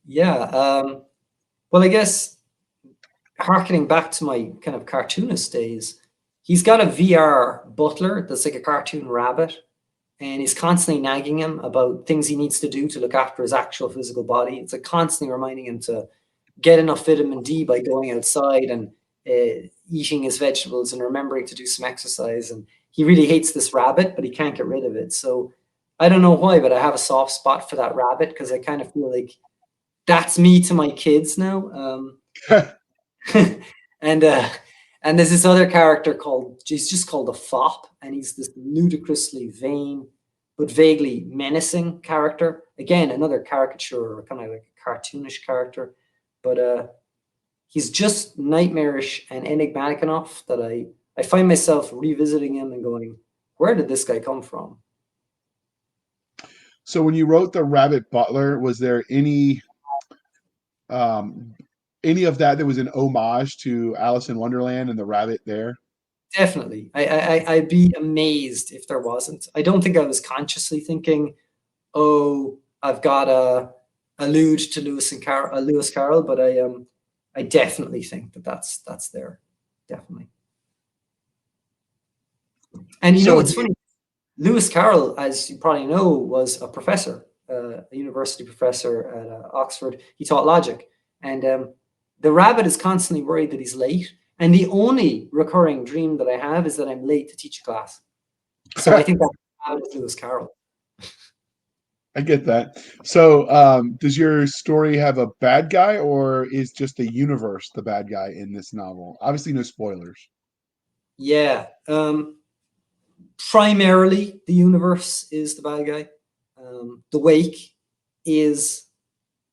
Speaker 2: Yeah. Well, I guess harkening back to my kind of cartoonist days, he's got a VR butler that's like a cartoon rabbit, and he's constantly nagging him about things he needs to do to look after his actual physical body. It's like constantly reminding him to get enough vitamin D by going outside and eating his vegetables and remembering to do some exercise. And he really hates this rabbit, but he can't get rid of it. So I don't know why, but I have a soft spot for that rabbit because I kind of feel like that's me to my kids now. and there's this other character he's just called a fop, and he's this ludicrously vain but vaguely menacing character. Again, another caricature or kind of like a cartoonish character, but he's just nightmarish and enigmatic enough that I find myself revisiting him and going, where did this guy come from?
Speaker 1: So when you wrote the Rabbit Butler, was there any of that was an homage to Alice in Wonderland and the rabbit there?
Speaker 2: Definitely. I'd be amazed if there wasn't. I don't think I was consciously thinking, oh, I've got to allude to Lewis Carroll, but I definitely think that's there. Definitely. And it's funny. Lewis Carroll, as you probably know, was a professor, a university professor at Oxford. He taught logic. And the rabbit is constantly worried that he's late. And the only recurring dream that I have is that I'm late to teach a class. So I think that's Lewis Carroll.
Speaker 1: I get that. So does your story have a bad guy, or is just the universe the bad guy in this novel? Obviously, no spoilers.
Speaker 2: Yeah. Primarily, the universe is the bad guy. The wake is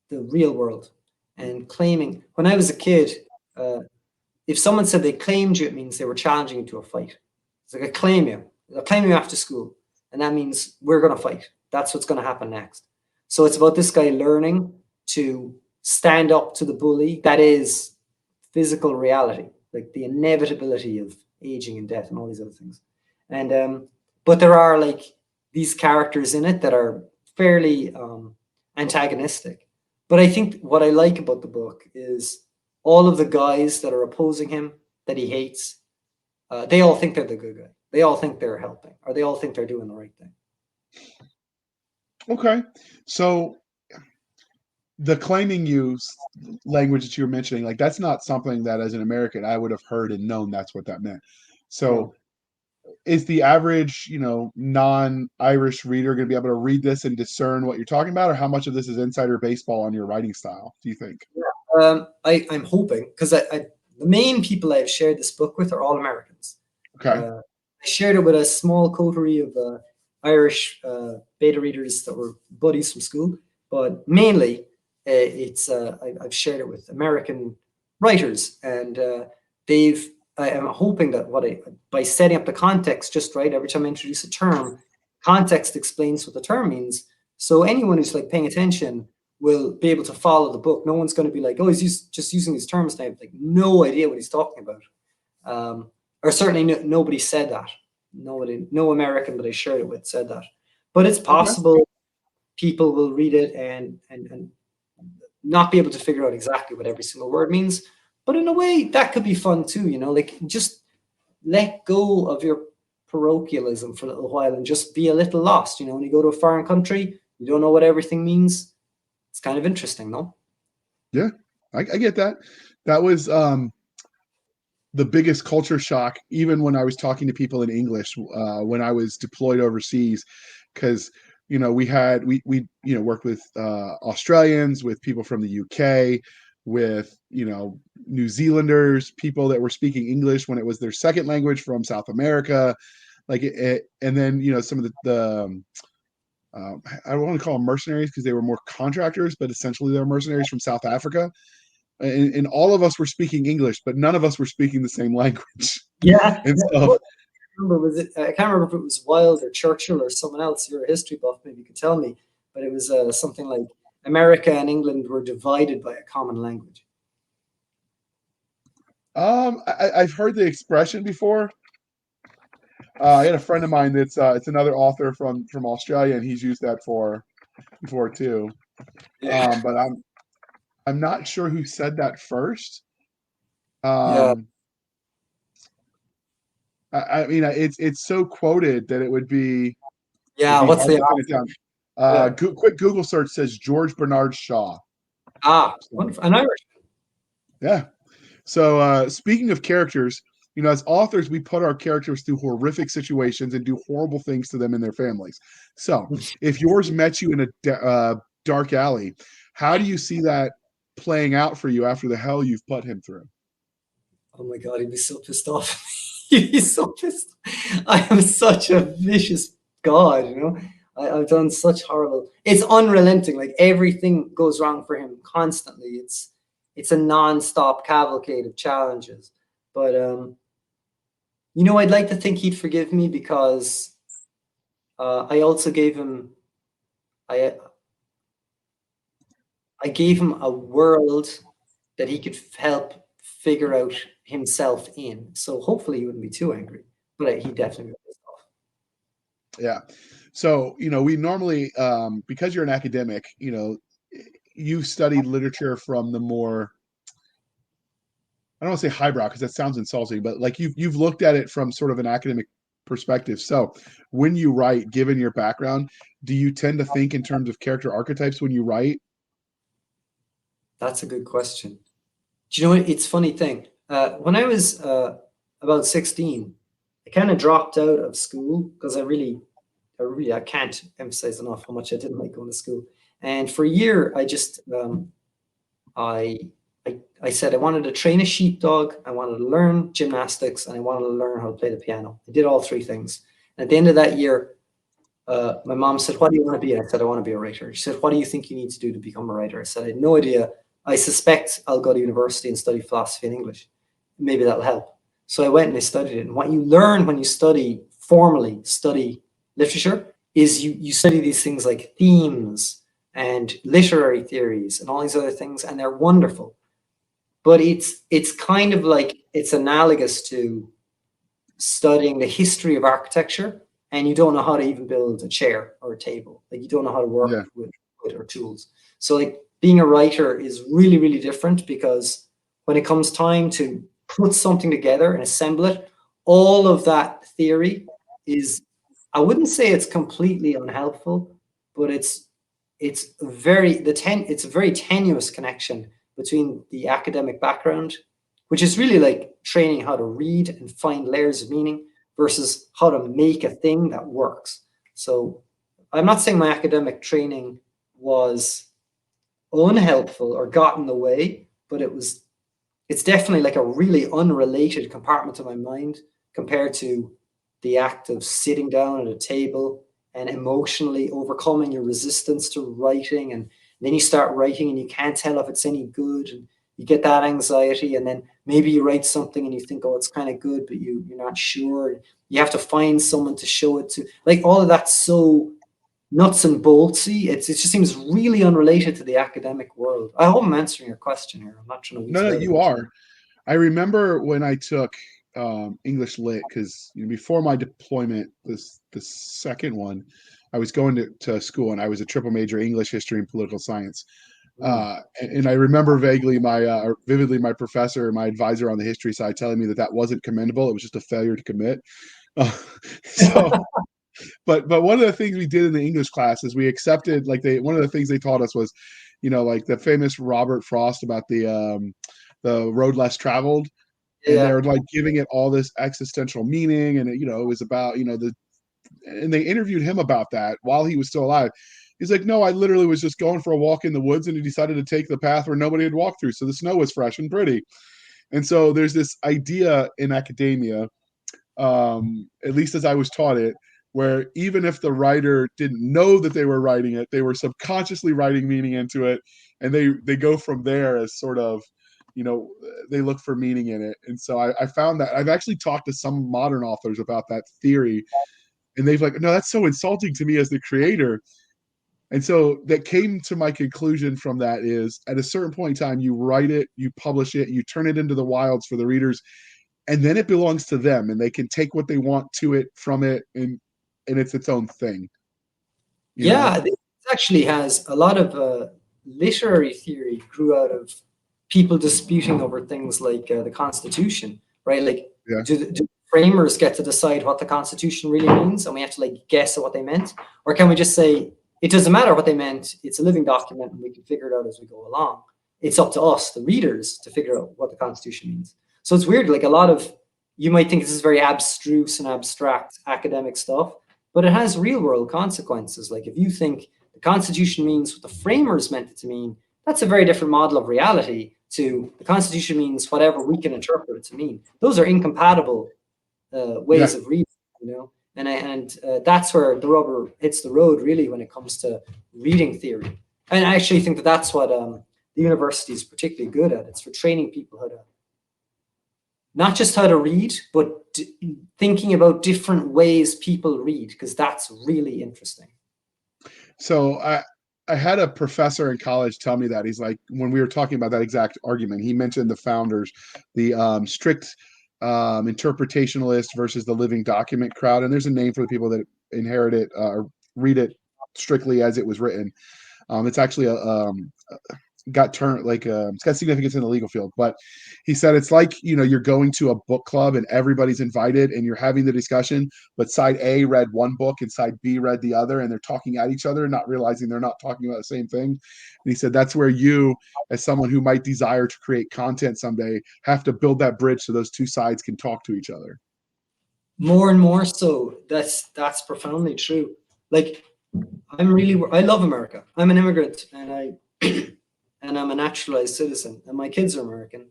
Speaker 2: the real world. And claiming, when I was a kid, if someone said they claimed you, it means they were challenging you to a fight. It's like, I'll claim you after school. And that means we're going to fight. That's what's going to happen next. So it's about this guy learning to stand up to the bully. That is physical reality, like the inevitability of aging and death and all these other things. And but there are like these characters in it that are fairly antagonistic. But I think what I like about the book is all of the guys that are opposing him, that he hates, they all think they're the good guy. They all think they're helping, or they all think they're doing the right thing.
Speaker 1: Okay. So the claiming you language that you were mentioning, like that's not something that as an American I would have heard and known that's what that meant. So is the average, non-Irish reader going to be able to read this and discern what you're talking about, or how much of this is insider baseball on your writing style, do you think?
Speaker 2: Yeah. I'm hoping, because the main people I've shared this book with are all Americans.
Speaker 1: Okay.
Speaker 2: I shared it with a small coterie of Irish beta readers that were buddies from school, but mainly I've shared it with American writers, and I am hoping that by setting up the context just right, every time I introduce a term, context explains what the term means. So anyone who's like paying attention will be able to follow the book. No one's going to be like, oh, he's just using these terms now. I have like no idea what he's talking about. Or certainly nobody said that. No American that I shared it with said that. But it's possible people will read it and not be able to figure out exactly what every single word means. But in a way, that could be fun too, like just let go of your parochialism for a little while and just be a little lost. When you go to a foreign country, you don't know what everything means. It's kind of interesting, no?
Speaker 1: Yeah, I get that. That was the biggest culture shock, even when I was talking to people in English when I was deployed overseas, because we worked with Australians, with people from the UK, with New Zealanders, people that were speaking English when it was their second language from South America, and then some of the I don't want to call them mercenaries because they were more contractors, but essentially they're mercenaries from South Africa. And all of us were speaking English, but none of us were speaking the same language.
Speaker 2: Yeah.
Speaker 1: And so,
Speaker 2: I can't remember if it was Wilde or Churchill or someone else. You're a history buff, maybe you could tell me. but it was something like America and England were divided by a common language.
Speaker 1: I've heard the expression before. I had a friend of mine that's it's another author from Australia, and he's used that before too.
Speaker 2: Yeah.
Speaker 1: But I'm not sure who said that first.
Speaker 2: Yeah.
Speaker 1: Um, I mean, it's so quoted that it'd
Speaker 2: Yeah.
Speaker 1: be
Speaker 2: What's
Speaker 1: hard
Speaker 2: the
Speaker 1: to pin it down.
Speaker 2: yeah.
Speaker 1: Quick Google search says George Bernard Shaw. So,
Speaker 2: Wonderful. An Irish.
Speaker 1: yeah. So speaking of characters, as authors, we put our characters through horrific situations and do horrible things to them and their families. So if yours met you in a dark alley, how do you see that playing out for you after the hell you've put him through?
Speaker 2: Oh my God, he'd be so pissed off. He'd be so pissed. I am such a vicious God, I've done such horrible. It's unrelenting. Like everything goes wrong for him constantly. It's a non-stop cavalcade of challenges. But I'd like to think he'd forgive me because I also gave him I I gave him a world that he could help figure out himself in. So hopefully he wouldn't be too angry, but he definitely would be pissed off.
Speaker 1: Yeah. So, we normally, because you're an academic, you've studied literature from the more, I don't want to say highbrow because that sounds insulting, but like you've looked at it from sort of an academic perspective. So when you write, given your background, do you tend to think in terms of character archetypes when you write?
Speaker 2: That's a good question. Do you know what? It's a funny thing. When I was about 16, I kind of dropped out of school because I can't emphasize enough how much I didn't like going to school. And for a year, I just I, I said I wanted to train a sheepdog, I wanted to learn gymnastics, and I wanted to learn how to play the piano. I did all three things. And at the end of that year, my mom said, "What do you want to be?" And I said, "I want to be a writer." She said, "What do you think you need to do to become a writer?" I said, "I had no idea. I suspect I'll go to university and study philosophy and English. Maybe that'll help." So I went and I studied it. And what you learn when you formally study literature is you study these things like themes and literary theories and all these other things, and they're wonderful. But it's kind of like it's analogous to studying the history of architecture, and you don't know how to even build a chair or a table. Like you don't know how to work
Speaker 1: Yeah.
Speaker 2: with wood or tools. So like being a writer is really, really different because when it comes time to put something together and assemble it, all of that theory is, I wouldn't say it's completely unhelpful, but it's it's a very tenuous connection between the academic background, which is really like training how to read and find layers of meaning, versus how to make a thing that works. So I'm not saying my academic training was unhelpful or got in the way, but it's definitely like a really unrelated compartment of my mind compared to the act of sitting down at a table and emotionally overcoming your resistance to writing. And then you start writing and you can't tell if it's any good. And you get that anxiety. And then maybe you write something and you think, oh, it's kind of good, but you're not sure. You have to find someone to show it to. Like all of that's so nuts and boltsy. It just seems really unrelated to the academic world. I hope I'm answering your question here. I'm not trying to weasel
Speaker 1: No,
Speaker 2: out of
Speaker 1: you
Speaker 2: it.
Speaker 1: are. I remember when I took English Lit because before my deployment, the second one, I was going to school and I was a triple major English, history, and political science.
Speaker 2: Mm.
Speaker 1: And I remember vaguely or vividly my professor, my advisor on the history side, telling me that wasn't commendable. It was just a failure to commit. So, but one of the things we did in the English class is we accepted one of the things they taught us was, like the famous Robert Frost about the road less traveled, and
Speaker 2: Yeah.
Speaker 1: they're like giving it all this existential meaning, and it was about and they interviewed him about that while he was still alive. He's like, no, I literally was just going for a walk in the woods, and he decided to take the path where nobody had walked through, so the snow was fresh and pretty. And so there's this idea in academia, at least as I was taught it, where even if the writer didn't know that they were writing it, they were subconsciously writing meaning into it, and they go from there as sort of, they look for meaning in it. And so I found that I've actually talked to some modern authors about that theory, and they've like, no, that's so insulting to me as the creator. And so that came to my conclusion from that is at a certain point in time, you write it, you publish it, you turn it into the wilds for the readers, and then it belongs to them and they can take what they want to it from it, and it's its own thing, you know?
Speaker 2: Yeah, this actually has a lot of literary theory grew out of people disputing over things like the Constitution, right? Like,
Speaker 1: Yeah.
Speaker 2: do framers get to decide what the Constitution really means, and we have to like guess at what they meant, or can we just say it doesn't matter what they meant? It's a living document, and we can figure it out as we go along. It's up to us, the readers, to figure out what the Constitution means. So it's weird. Like a lot of you might think this is very abstruse and abstract academic stuff, but it has real world consequences. Like if you think the Constitution means what the framers meant it to mean, that's a very different model of reality to the Constitution means whatever we can interpret it to mean. Those are incompatible ways of reading, you know, and that's where the rubber hits the road really when it comes to reading theory. And I actually think that that's what the university is particularly good at. It's for training people how to not just how to read, but thinking about different ways people read, because that's really interesting.
Speaker 1: So I had a professor in college tell me that. He's like, when we were talking about that exact argument, he mentioned the founders, the strict interpretationalist versus the living document crowd. And there's a name for the people that inherit it or read it strictly as it was written. It's actually got turned like it's got significance in the legal field, but he said it's like, you know, you're going to a book club and everybody's invited and you're having the discussion, but side A read one book and side B read the other, and they're talking at each other, not realizing they're not talking about the same thing. And he said that's where you, as someone who might desire to create content someday, have to build that bridge so those two sides can talk to each other.
Speaker 2: More and more so. That's profoundly true. Like I love America. I'm an immigrant, and and I'm a naturalized citizen, and my kids are American,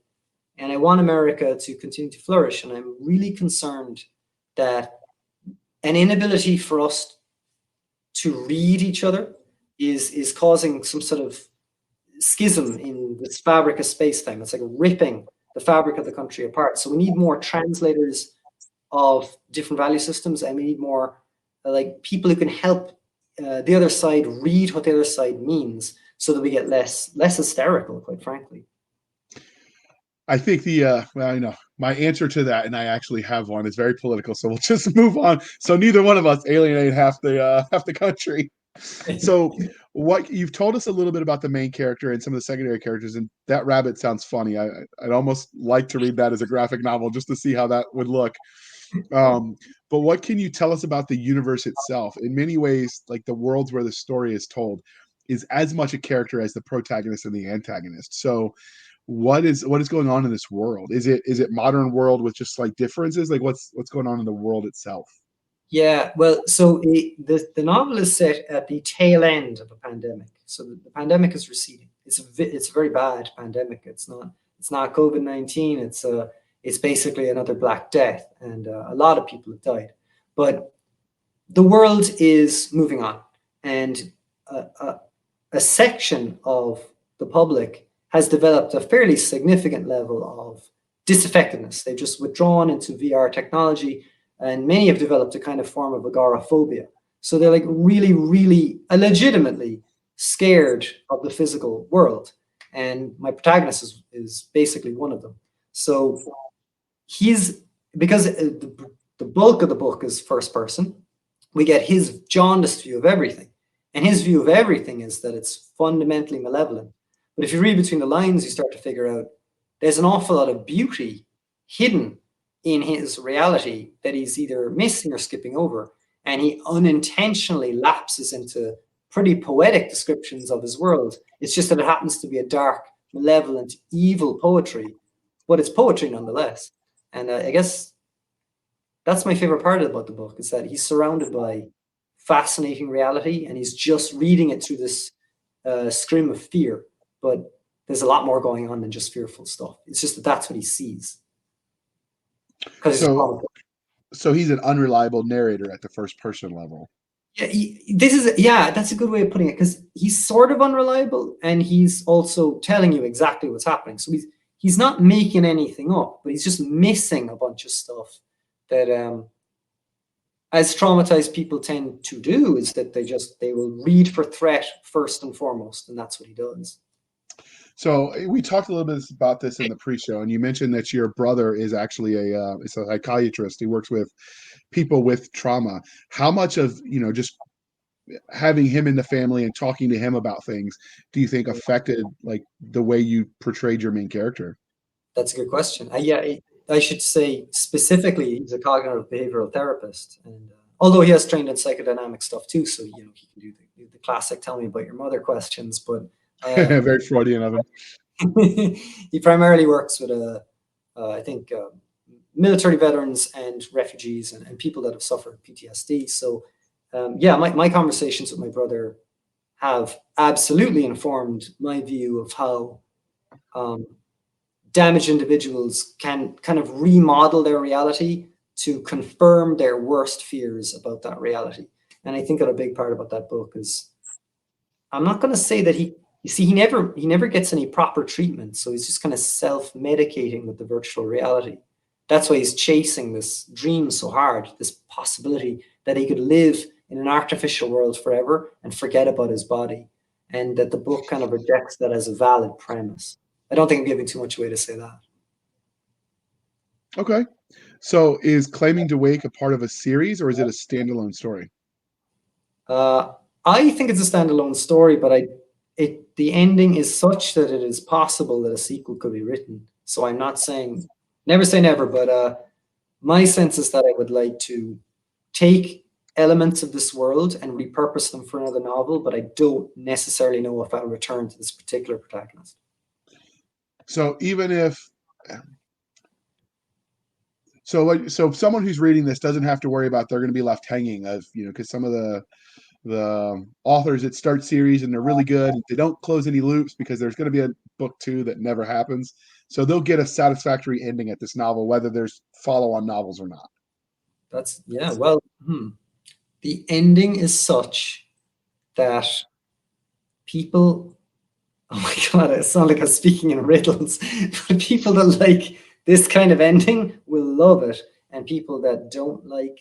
Speaker 2: and I want America to continue to flourish. And I'm really concerned that an inability for us to read each other is causing some sort of schism in this fabric of space-time. It's like ripping the fabric of the country apart. So we need more translators of different value systems, and we need more like people who can help the other side read what the other side means, so that we get less hysterical, quite frankly.
Speaker 1: I think well, you know, my answer to that, and I actually have one, is very political. So we'll just move on. So neither one of us alienate half the country. So what you've told us a little bit about the main character and some of the secondary characters, and that rabbit sounds funny. I'd almost like to read that as a graphic novel just to see how that would look. But what can you tell us about the universe itself? In many ways, like the worlds where the story is told is as much a character as the protagonist and the antagonist. So what is going on in this world? Is it modern world with just slight differences? Like what's going on in the world itself?
Speaker 2: Yeah, well, so the novel is set at the tail end of a pandemic. So the pandemic is receding. It's a very bad pandemic. It's not COVID-19. It's basically another Black Death, and a lot of people have died. But the world is moving on, and a section of the public has developed a fairly significant level of disaffectedness. They've just withdrawn into VR technology, and many have developed a kind of form of agoraphobia. So they're like really, really legitimately scared of the physical world. And my protagonist is basically one of them. So because the bulk of the book is first person, we get his jaundiced view of everything. And his view of everything is that it's fundamentally malevolent. But if you read between the lines, you start to figure out there's an awful lot of beauty hidden in his reality that he's either missing or skipping over. And he unintentionally lapses into pretty poetic descriptions of his world. It's just that it happens to be a dark, malevolent, evil poetry, but it's poetry nonetheless. And I guess that's my favorite part about the book, is that he's surrounded by fascinating reality, and he's just reading it through this scrim of fear. But there's a lot more going on than just fearful stuff. It's just that that's what he sees.
Speaker 1: So he's an unreliable narrator at the first person level.
Speaker 2: Yeah, that's a good way of putting it, because he's sort of unreliable, and he's also telling you exactly what's happening. So he's not making anything up, but he's just missing a bunch of stuff that as traumatized people tend to do, is that they will read for threat first and foremost, and that's what he does.
Speaker 1: So we talked a little bit about this in the pre-show, and you mentioned that your brother is actually a psychiatrist. He works with people with trauma. How much of, just having him in the family and talking to him about things do you think affected like the way you portrayed your main character?
Speaker 2: That's a good question. I should say specifically, he's a cognitive behavioral therapist, and although he has trained in psychodynamic stuff too, so he can do the classic "tell me about your mother" questions. But
Speaker 1: Very Freudian of him.
Speaker 2: he primarily works with I think military veterans and refugees and people that have suffered PTSD. So my conversations with my brother have absolutely informed my view of how damaged individuals can kind of remodel their reality to confirm their worst fears about that reality. And I think that a big part about that book is, I'm not going to say that he never gets any proper treatment. So he's just kind of self-medicating with the virtual reality. That's why he's chasing this dream so hard, this possibility that he could live in an artificial world forever and forget about his body. And that the book kind of rejects that as a valid premise. I don't think I'm giving too much away to say that.
Speaker 1: Okay. So is Claiming to Wake a part of a series, or is it a standalone story?
Speaker 2: I think it's a standalone story, but the ending is such that it is possible that a sequel could be written. So I'm not saying, never say never, but my sense is that I would like to take elements of this world and repurpose them for another novel, but I don't necessarily know if I'll return to this particular protagonist.
Speaker 1: So even if so someone who's reading this doesn't have to worry about they're going to be left hanging of, because some of the authors that start series and they're really good, they don't close any loops because there's going to be a book 2 that never happens. So they'll get a satisfactory ending at this novel, whether there's follow-on novels or not.
Speaker 2: That's well, the ending is such that people, oh my God, it sounds like I'm speaking in riddles, but people that like this kind of ending will love it, and people that don't like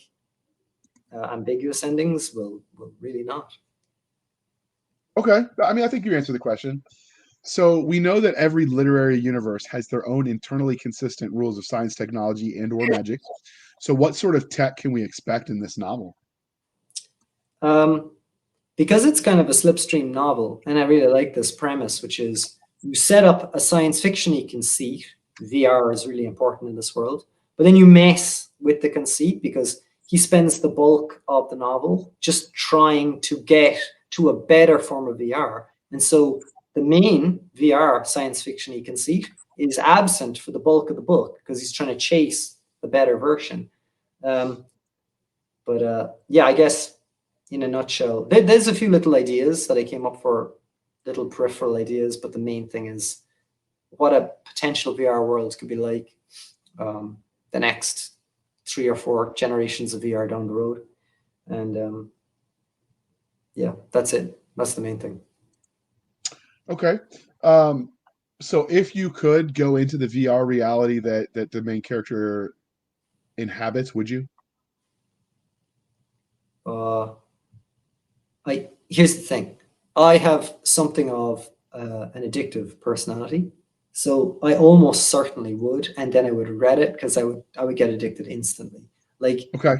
Speaker 2: ambiguous endings will really not.
Speaker 1: Okay. I mean, I think you answered the question. So we know that every literary universe has their own internally consistent rules of science, technology, and or magic. So what sort of tech can we expect in this novel?
Speaker 2: Because it's kind of a slipstream novel, and I really like this premise, which is you set up a science fiction-y conceit. VR is really important in this world, but then you mess with the conceit because he spends the bulk of the novel just trying to get to a better form of VR. And so the main VR science fiction-y conceit is absent for the bulk of the book because he's trying to chase the better version. I guess in a nutshell, there's a few little ideas that I came up for, little peripheral ideas, but the main thing is what a potential VR world could be like the next 3 or 4 generations of VR down the road. And that's it. That's the main thing.
Speaker 1: Okay. So if you could go into the VR reality that the main character inhabits, would you?
Speaker 2: Here's the thing. I have something of an addictive personality. So I almost certainly would, and then I would regret it because I would get addicted instantly. Like,
Speaker 1: okay,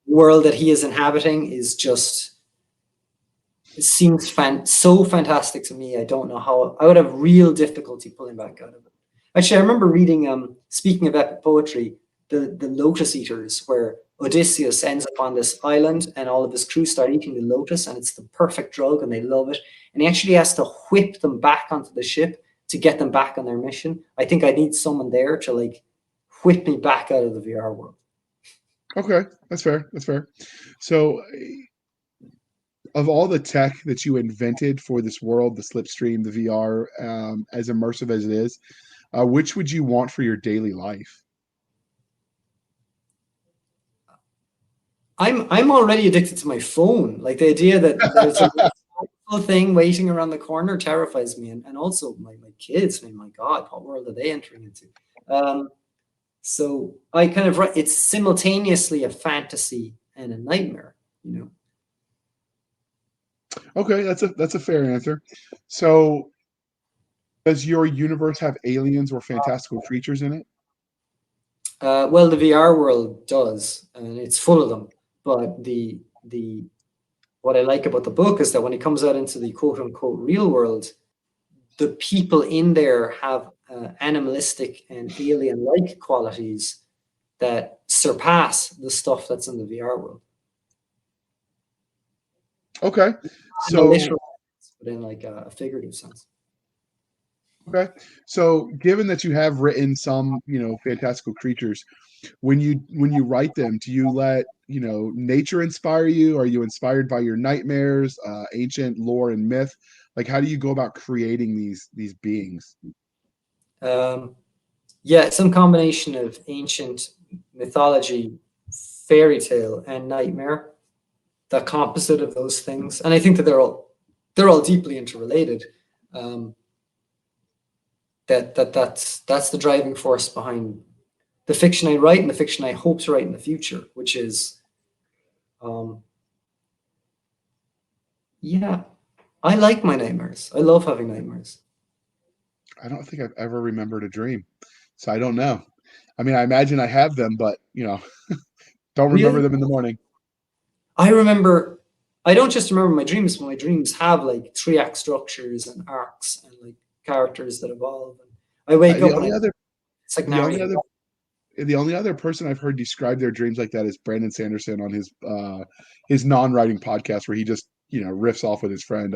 Speaker 2: the world that he is inhabiting is just, it seems so fantastic to me. I don't know how I would have real difficulty pulling back out of it. Actually, I remember reading, speaking of epic poetry, the Lotus Eaters, where Odysseus ends up on this island and all of his crew start eating the lotus, and it's the perfect drug and they love it. And he actually has to whip them back onto the ship to get them back on their mission. I think I need someone there to like whip me back out of the VR world.
Speaker 1: Okay, that's fair. That's fair. So of all the tech that you invented for this world, the slipstream, the VR, as immersive as it is, which would you want for your daily life?
Speaker 2: I'm already addicted to my phone. Like the idea that there's a little thing waiting around the corner terrifies me, and also my kids. I mean, my God, what world are they entering into? So I kind of it's simultaneously a fantasy and a nightmare.
Speaker 1: Okay, that's a fair answer. So, does your universe have aliens or fantastical creatures in it?
Speaker 2: Well, the VR world does, and it's full of them. But the what I like about the book is that when it comes out into the quote unquote real world, the people in there have animalistic and alien like qualities that surpass the stuff that's in the VR world.
Speaker 1: Okay,
Speaker 2: Not in a
Speaker 1: so
Speaker 2: literal sense, but in like a figurative sense.
Speaker 1: okay, so given that you have written some, fantastical creatures, when you write them, do you let nature inspire you? Are you inspired by your nightmares, ancient lore and myth? Like, how do you go about creating these beings?
Speaker 2: Um, yeah, some combination of ancient mythology, fairy tale, and nightmare. The composite of those things, and I think that they're all deeply interrelated. Um, that's the driving force behind the fiction I write and the fiction I hope to write in the future, which is, yeah, I like my nightmares. I love having nightmares.
Speaker 1: I don't think I've ever remembered a dream, so I don't know. I mean, I imagine I have them, but don't remember
Speaker 2: Really,
Speaker 1: them in the morning.
Speaker 2: I remember. I don't just remember my dreams, but my dreams have like 3 act structures and arcs and like characters that evolve. And I wake
Speaker 1: The
Speaker 2: up and
Speaker 1: only other,
Speaker 2: it's like
Speaker 1: the only
Speaker 2: narrative.
Speaker 1: other, the only other person I've heard describe their dreams like that is Brandon Sanderson on his non-writing podcast, where he just riffs off with his friend.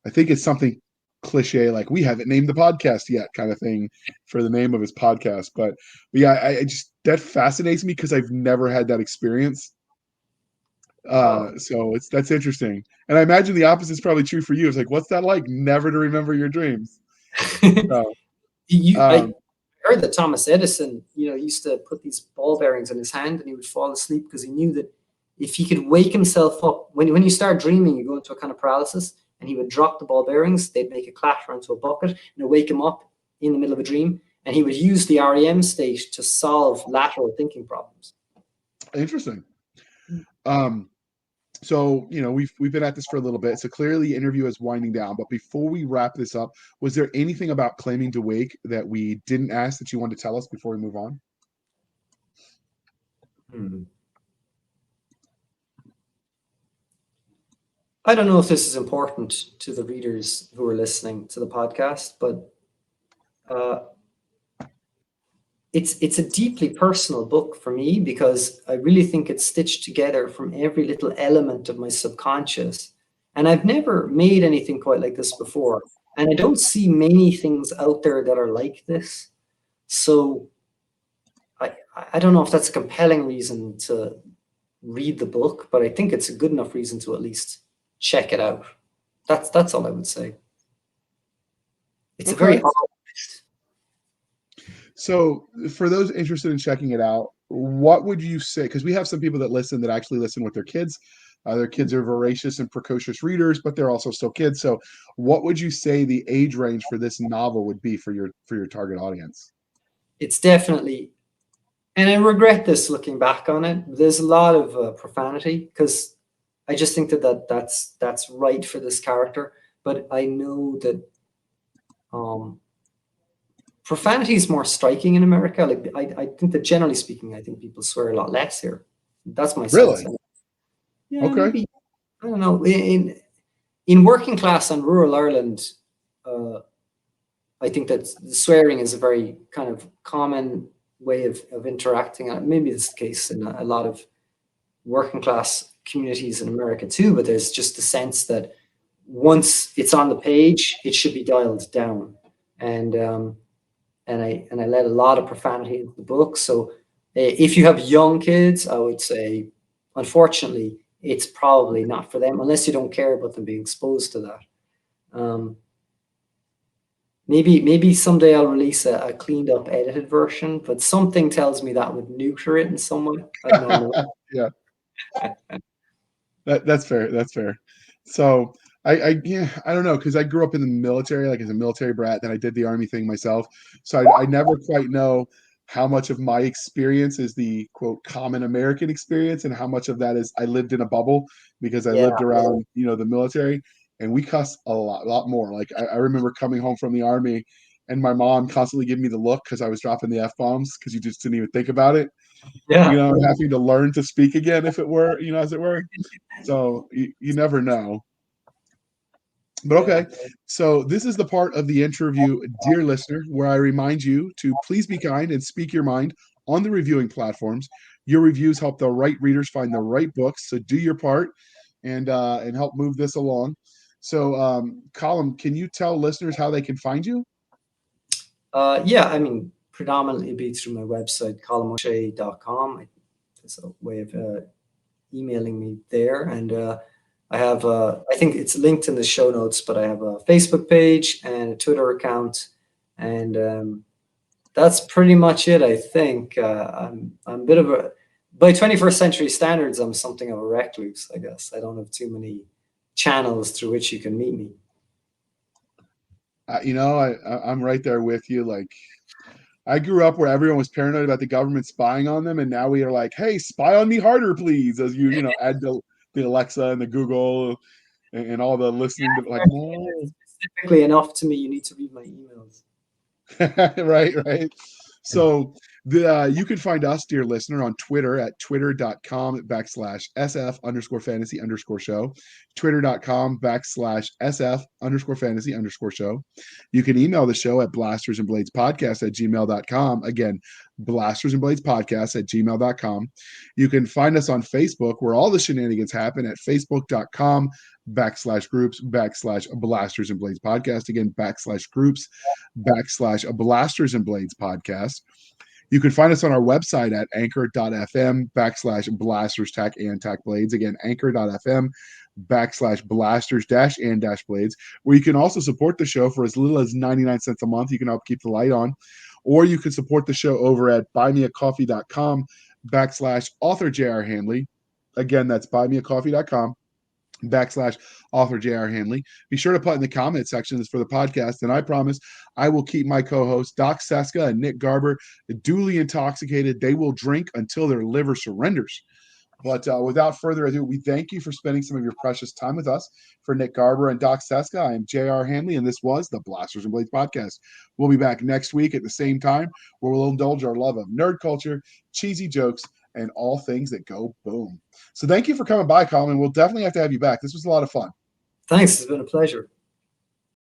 Speaker 1: I think it's something cliche like we haven't named the podcast yet kind of thing for the name of his podcast. But yeah, I just that fascinates me because I've never had that experience.
Speaker 2: Oh.
Speaker 1: So that's interesting. And I imagine the opposite is probably true for you. It's like, what's that like? Never to remember your dreams. So,
Speaker 2: I
Speaker 1: um,
Speaker 2: heard that Thomas Edison, used to put these ball bearings in his hand and he would fall asleep because he knew that if he could wake himself up, when you start dreaming, you go into a kind of paralysis and he would drop the ball bearings, they'd make a clatter into a bucket and it'd wake him up in the middle of a dream. And he would use the REM state to solve lateral thinking problems.
Speaker 1: interesting. Um, so we've been at this for a little bit. So clearly, the interview is winding down. But before we wrap this up, was there anything about claiming to wake that we didn't ask that you wanted to tell us before we move on?
Speaker 2: I don't know if this is important to the readers who are listening to the podcast, but it's a deeply personal book for me because I really think it's stitched together from every little element of my subconscious. And I've never made anything quite like this before. And I don't see many things out there that are like this. So I don't know if that's a compelling reason to read the book, but I think it's a good enough reason to at least check it out. That's all I would say. It's a very
Speaker 1: Okay. So for those interested in checking it out, what would you say? Because we have some people that listen that actually listen with their kids. Their kids are voracious and precocious readers, but they're also still kids. So what would you say the age range for this novel would be for your target audience?
Speaker 2: It's definitely, and I regret this looking back on it. There's a lot of profanity because I just think that's right for this character. But I know that profanity is more striking in America. Like I think that generally speaking, I think people swear a lot less here. That's my sense.
Speaker 1: Really?
Speaker 2: Yeah,
Speaker 1: Okay.
Speaker 2: maybe, I don't know. In working class and rural Ireland, I think that swearing is a very kind of common way of interacting. And maybe it's the case in a lot of working class communities in America too. But there's just the sense that once it's on the page, it should be dialed down. And I let a lot of profanity into the book. So if you have young kids, I would say, unfortunately, it's probably not for them unless you don't care about them being exposed to that. Maybe someday I'll release a cleaned up edited version, but something tells me that would neuter it in some way. I don't know.
Speaker 1: Yeah, that's fair. That's fair. So I don't know, because I grew up in the military, like as a military brat. Then I did the army thing myself, so I never quite know how much of my experience is the quote common American experience and how much of that is I lived in a bubble because I
Speaker 2: Yeah.
Speaker 1: lived around, the military, and we cuss a lot more. Like I remember coming home from the army and my mom constantly giving me the look because I was dropping the F-bombs because you just didn't even think about it.
Speaker 2: Yeah.
Speaker 1: Having to learn to speak again, if it were, as it were. So you never know. But okay, so this is the part of the interview, dear listener, where I remind you to please be kind and speak your mind on the reviewing platforms. Your reviews help the right readers find the right books, so do your part and help move this along. So, Colm, can you tell listeners how they can find you?
Speaker 2: Yeah, I mean, predominantly be through my website, colmoshay.com. There's a way of emailing me there. And I have, I think it's linked in the show notes, but I have a Facebook page and a Twitter account. And that's pretty much it, I think. I'm a bit of a, by 21st century standards, I'm something of a recluse, I guess. I don't have too many channels through which you can meet me.
Speaker 1: I'm right there with you. Like, I grew up where everyone was paranoid about the government spying on them, and now we are like, "Hey, spy on me harder, please!" As add the Alexa and the Google and all the listening to like, no,
Speaker 2: Specifically enough to me, you need to read my emails.
Speaker 1: right. So you can find us, dear listener, on Twitter at twitter.com/SF_fantasy_show, twitter.com/SF_fantasy_show. You can email the show at blastersandbladespodcast@gmail.com. Again, blastersandbladespodcast@gmail.com. You can find us on Facebook where all the shenanigans happen at facebook.com/groups/Blasters and Blades Podcast. Again, /groups/Blasters and Blades Podcast. You can find us on our website at anchor.fm/blasters and tack blades. Again, anchor.fm/blasters-and-blades, where you can also support the show for as little as 99 cents a month. You can help keep the light on, or you can support the show over at buymeacoffee.com/author J.R. Handley. Again, that's buymeacoffee.com/author J.R. Handley. Be sure to put in the comment sections for the podcast, and I promise I will keep my co-hosts Doc Cisca and Nick Garber duly intoxicated. They will drink until their liver surrenders. But without further ado, we thank you for spending some of your precious time with us. For Nick Garber and Doc Cisca, I am J.R. Handley, and this was the Blasters and Blades Podcast. We'll be back next week at the same time, where we'll indulge our love of nerd culture, cheesy jokes, and all things that go boom. So thank you for coming by, Colm. We'll definitely have to have you back. This was a lot of fun.
Speaker 2: Thanks. It's been a pleasure.